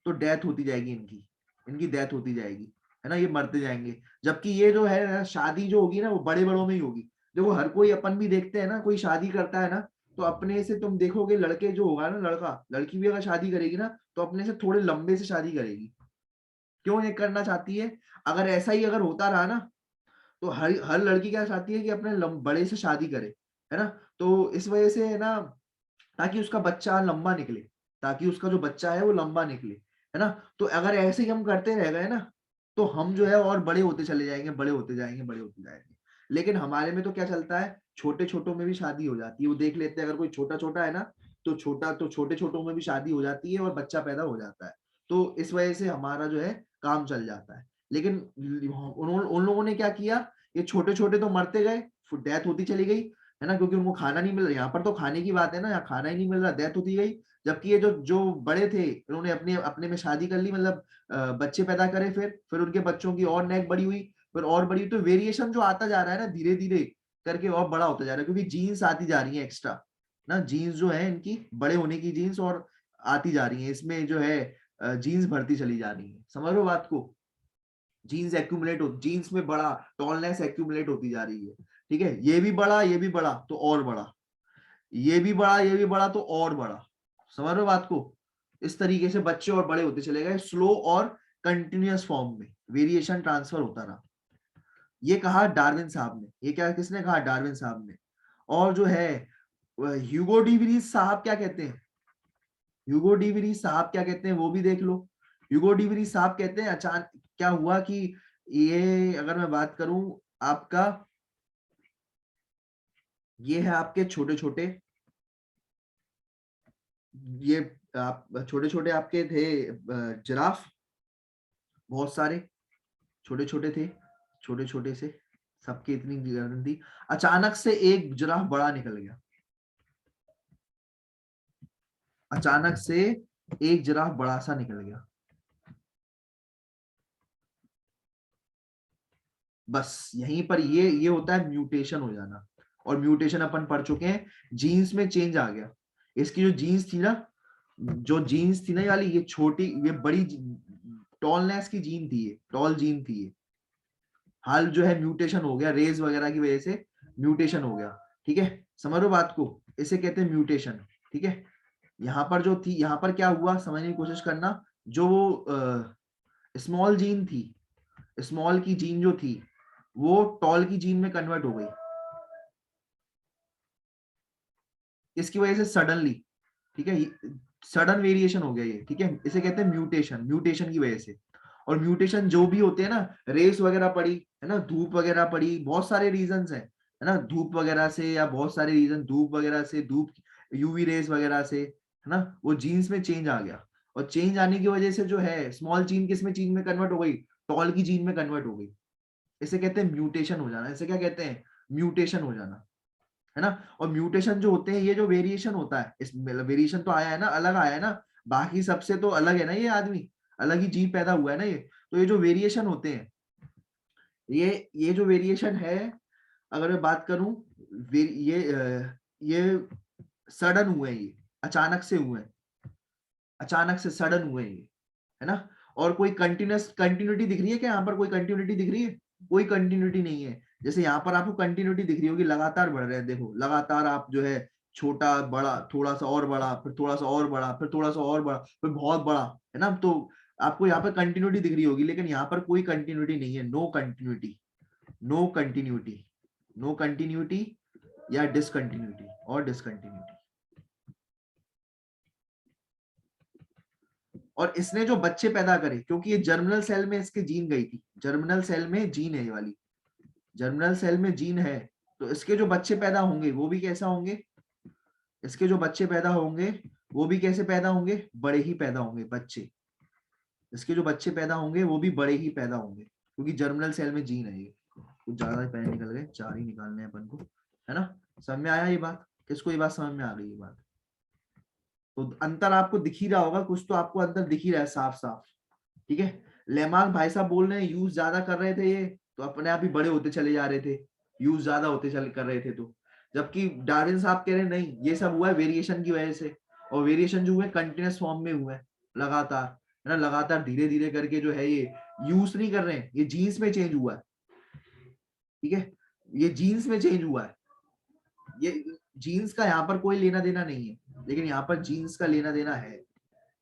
तो डेथ होती जाएगी इनकी, इनकी डेथ होती जाएगी, है ना, ये मरते जाएंगे। जबकि ये जो है ना, शादी जो होगी ना वो बड़े बड़ों में ही होगी। देखो हर कोई, अपन भी देखते हैं ना, कोई शादी करता है ना तो अपने से तुम देखोगे लड़के जो होगा ना, लड़का लड़की भी अगर शादी करेगी ना तो अपने से थोड़े लंबे से शादी करेगी। क्यों ये करना चाहती है? अगर ऐसा ही अगर होता रहा ना तो हर हर लड़की क्या चाहती है कि अपने बड़े से शादी करे, है ना। तो इस वजह से है ना, ताकि उसका बच्चा लंबा निकले, ताकि उसका जो बच्चा है वो लंबा निकले, है ना। तो अगर ऐसे ही हम करते रह गए ना तो हम जो है और बड़े होते चले जाएंगे, बड़े होते जाएंगे, बड़े होते जाएंगे। लेकिन हमारे में तो क्या चलता है, छोटे छोटों में भी शादी हो जाती है। वो देख लेते हैं, अगर कोई छोटा छोटा है ना तो छोटे छोटों में भी शादी हो जाती है और बच्चा पैदा हो जाता है। तो इस वजह से हमारा जो है काम चल जाता है। लेकिन उन लोगों ने क्या किया, ये छोटे छोटे तो मरते गए, डेथ होती चली गई, है ना, क्योंकि उनको खाना नहीं मिल रहा। यहाँ पर तो खाने की बात है ना, यहाँ खाना ही नहीं मिल रहा, डेथ होती गई। जबकि ये जो जो बड़े थे उन्होंने अपने अपने में शादी कर ली, मतलब बच्चे पैदा करे, फिर उनके बच्चों की और नेक बड़ी हुई, फिर और बड़ी। तो वेरिएशन जो आता जा रहा है ना धीरे धीरे करके और बड़ा होता जा रहा है, क्योंकि जीन्स आती जा रही है एक्स्ट्रा ना, जीन्स जो है इनकी बड़े होने की जीन्स और आती जा रही है, इसमें जो है जीन्स बढ़ती चली जा रही है। समझ लो बात को, जीन्स एक्यूमुलेट हो, जीन्स में बड़ा टॉलनेस एक्यूमुलेट होती जा रही है। ठीक है, ये भी बड़ा, ये भी बड़ा तो और बड़ा, ये भी बड़ा, ये भी बड़ा तो और बड़ा। समझ रहे हो बात को? इस तरीके से बच्चे और बड़े होते चले गए, स्लो और कंटिन्यूअस फॉर्म में वेरिएशन ट्रांसफर होता रहा। ये कहा डार्विन साहब ने। ये क्या किसने कहा? डार्विन साहब ने। और जो है ह्यूगो डी विलीज साहब क्या कहते हैं, ह्यूगो डी विलीज साहब क्या कहते हैं वो भी देख लो। ह्यूगो डी विलीज साहब कहते हैं अचानक क्या हुआ कि ये, अगर मैं बात करूं आपका, ये है आपके छोटे छोटे, ये आप छोटे छोटे आपके थे जिराफ, बहुत सारे छोटे छोटे थे, छोटे छोटे से, सबकी इतनी गर्दन थी। अचानक से एक जिराफ बड़ा निकल गया, अचानक से एक जिराफ बड़ा सा निकल गया। बस यहीं पर ये होता है म्यूटेशन हो जाना। और म्यूटेशन अपन पढ़ चुके हैं, जीन्स में चेंज आ गया। इसकी जो जीन्स थी ना, जो जीन्स थी ना ये वाली, ये छोटी, ये बड़ी टॉलनेस की जीन थी, ये टॉल जीन थी ये। हाल जो है म्यूटेशन हो गया, रेज वगैरह की वजह से म्यूटेशन हो गया। ठीक है, समझ लो बात को, इसे कहते हैं म्यूटेशन। ठीक है, यहाँ पर जो थी, यहाँ पर क्या हुआ समझने की कोशिश करना। जो स्मॉल जीन थी, स्मॉल की जीन जो थी वो टॉल की जीन में कन्वर्ट हो गई, इसकी वजह से सडनली। ठीक है, सडन वेरिएशन हो गया ये। ठीक है, इसे कहते हैं म्यूटेशन, म्यूटेशन की वजह से। और म्यूटेशन जो भी होते हैं ना, रेस वगैरह पड़ी, है ना, धूप वगैरह पड़ी, बहुत सारे रीजंस हैं, है ना, धूप वगैरह से, या बहुत सारे रीजन, धूप वगैरह से, धूप यूवी रेस वगैरह से, है ना, वो जीन्स में चेंज आ गया। और चेंज आने की वजह से जो है स्मॉल जीन किस में, जीन में कन्वर्ट हो गई, टॉल की जीन में कन्वर्ट हो गई। इसे कहते हैं म्यूटेशन हो जाना। इसे क्या कहते हैं? म्यूटेशन हो जाना, है ना। और म्यूटेशन जो होते हैं, ये जो वेरिएशन होता है, इस वेरिएशन तो आया है ना, अलग आया है ना, बाकी सबसे तो अलग है ना ये आदमी, अलग ही जीव पैदा हुआ है ना ये। तो ये जो वेरिएशन होते हैं, ये जो वेरिएशन है, अगर मैं बात करूं, ये सडन हुए हैं, ये अचानक से हुए हैं, अचानक से सडन हुए हैं ये, है ना। और कोई कंटिन्यूटी दिख रही है क्या? यहाँ पर कोई कंटिन्यूटी दिख रही है? कोई कंटिन्यूटी नहीं है। जैसे यहाँ पर आपको कंटिन्यूटी दिख रही होगी, लगातार बढ़ रहे हैं, देखो लगातार आप जो है छोटा बड़ा, थोड़ा सा और बड़ा, फिर थोड़ा सा और बड़ा, फिर थोड़ा सा और बड़ा, फिर बहुत बड़ा, है ना। तो आपको यहाँ पर कंटिन्यूटी दिख रही होगी, लेकिन यहाँ पर कोई कंटिन्यूटी नहीं है, no continuity, no continuity, no continuity या डिसकंटिन्यूटी और डिसकंटिन्यूटी। और इसने जो बच्चे पैदा करे, क्योंकि ये जर्मिनल सेल में इसके जीन गई थी, जर्मिनल सेल में जीन है ये वाली, जर्मिनल सेल में जीन है, तो इसके जो बच्चे पैदा होंगे वो भी कैसा होंगे, इसके जो बच्चे पैदा होंगे वो भी कैसे पैदा होंगे, बड़े ही पैदा होंगे बच्चे। इसके जो बच्चे पैदा होंगे वो भी बड़े ही पैदा होंगे, क्योंकि जर्मिनल सेल में जीन है ये। कुछ ज्यादा पैन निकल गए, 4 ही निकालने हैं अपन को, है ना। समझ में आया ये बात? किसको ये बात समझ में आ गई? ये बात तो अंतर आपको दिख ही रहा होगा, कुछ तो आपको अंतर दिख ही रहा है साफ साफ, ठीक है। लेमार्क भाई साहब बोल रहे हैं यूज ज्यादा कर रहे थे ये, तो अपने आप ही बड़े होते चले जा रहे थे, यूज ज्यादा होते चल कर रहे थे तो। जबकि डार्विन साहब कह रहे हैं नहीं, ये सब हुआ है वेरिएशन की वजह से, और वेरिएशन जो हुए कंटिन्यूस फॉर्म में हुए हैं, लगातार, है ना, लगातार धीरे धीरे करके जो है ये यूज नहीं कर रहे हैं, ये जीन्स में चेंज हुआ है। ठीक है, ये जीन्स में चेंज हुआ है, ये जीन्स का यहाँ पर कोई लेना देना नहीं है, लेकिन यहाँ पर जीन्स का लेना देना है,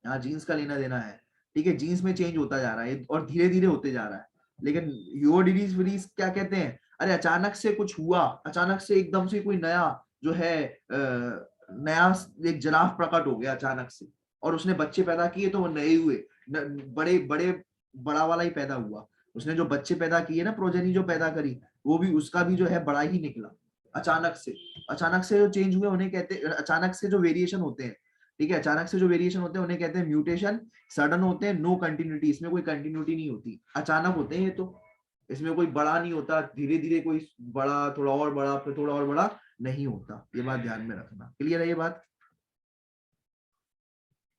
यहाँ जीन्स का लेना देना है। ठीक है, जीन्स में चेंज होता जा रहा है और धीरे धीरे होते जा रहा है। लेकिन यूओडीडीज फ्रीज क्या कहते हैं, अरे अचानक से कुछ हुआ, अचानक से एकदम से कोई नया जो है नया एक जनाफ प्रकट हो गया अचानक से, और उसने बच्चे पैदा किए तो वो नए हुए, बड़े बड़े बड़ा वाला ही पैदा हुआ। उसने जो बच्चे पैदा किए ना, प्रोजेनी जो पैदा करी, वो भी उसका भी जो है बड़ा ही निकला अचानक से। अचानक से जो चेंज हुए उन्हें कहते हैं, अचानक से जो वेरिएशन होते हैं, ठीक है, अचानक से जो वेरिएशन होते हैं उन्हें कहते हैं म्यूटेशन। सडन होते हैं, नो कंटिन्यूटी, इसमें कोई कंटिन्यूटी नहीं होती, अचानक होते हैं ये तो, इसमें कोई बड़ा नहीं होता, धीरे धीरे कोई बड़ा, थोड़ा और बड़ा, फिर थोड़ा और बड़ा नहीं होता। ये बात ध्यान में रखना। क्लियर है ये बात?